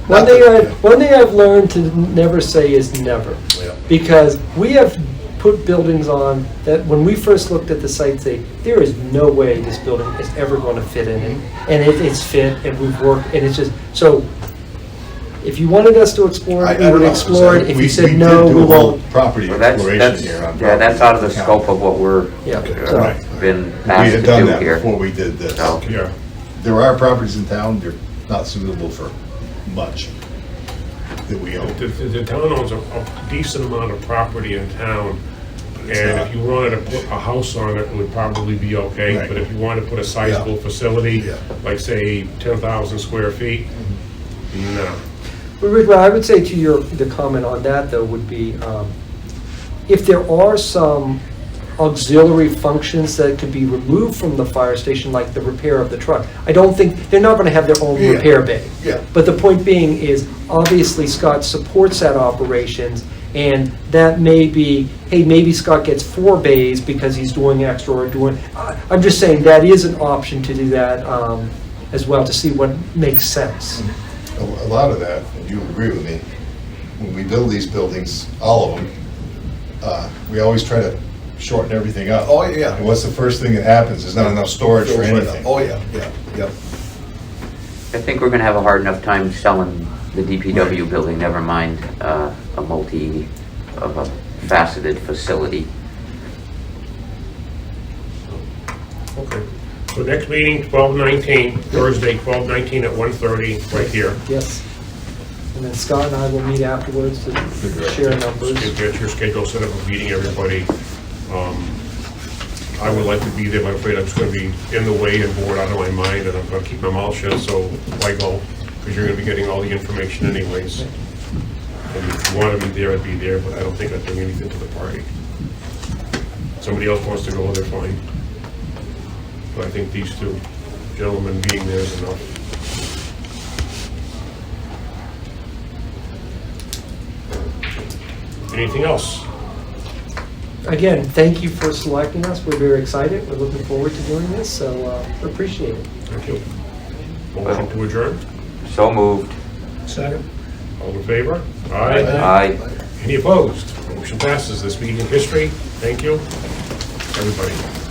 one thing I've learned to never say is never. Yeah. Because we have put buildings on that when we first looked at the site, say, there is no way this building is ever going to fit in it. And it's fit, and we've worked, and it's just, so if you wanted us to explore I it, we don't would know. explore it. If We- you said we no, did do we a whole won't. Property Well, that's, exploration here on. yeah, that's out of the scope of what we're, Yeah, so- Right. been We asked to had done do that here. before we did this. So- Yeah. There are properties in town, they're not suitable for much that we own. The town owns a decent amount of property in town, and if you wanted to put a house on it, it would probably be okay. Right. But if you wanted to put a sizable facility, Yeah. like say 10,000 square feet, no. What I would say to the comment on that, though, would be, if there are some auxiliary functions that could be removed from the fire station, like the repair of the truck, I don't think, they're not gonna have their own Yeah. repair bay. Yeah. But the point being is, obviously Scott supports that operations, and that may be, hey, maybe Scott gets 4 bays because he's doing extra or doing, I'm just saying that is an option to do that as well, to see what makes sense. A lot of that, and you agree with me, when we build these buildings, all of them, we always try to shorten everything up. Oh, yeah. And what's the first thing that happens? There's not enough storage for Fills right up. anything. Oh, yeah, yep. I think we're gonna have a hard enough time selling the DPW building, never mind a faceted facility. Okay. So next meeting, 12/19, Thursday, 12/19 at 1:30, right here. Yes. And then Scott and I will meet afterwards to share numbers. Get your schedule set up of meeting everybody. I would like to be there, but I'm afraid I'm just gonna be in the way and bored out of my mind, and I'm gonna keep my mouth shut, so why go? Because you're gonna be getting all the information anyways. And if you want to be there, I'd be there, but I don't think I'd bring anything to the party. Somebody else wants to go, they're fine. But I think these 2 gentlemen being there is enough. Anything else? Again, thank you for selecting us. We're very excited. We're looking forward to doing this, so we appreciate it. Thank you. Motion to adjourn? So moved. Second. All in favor? Aye. Any opposed? Motion passes. This meeting in history. Thank you, everybody.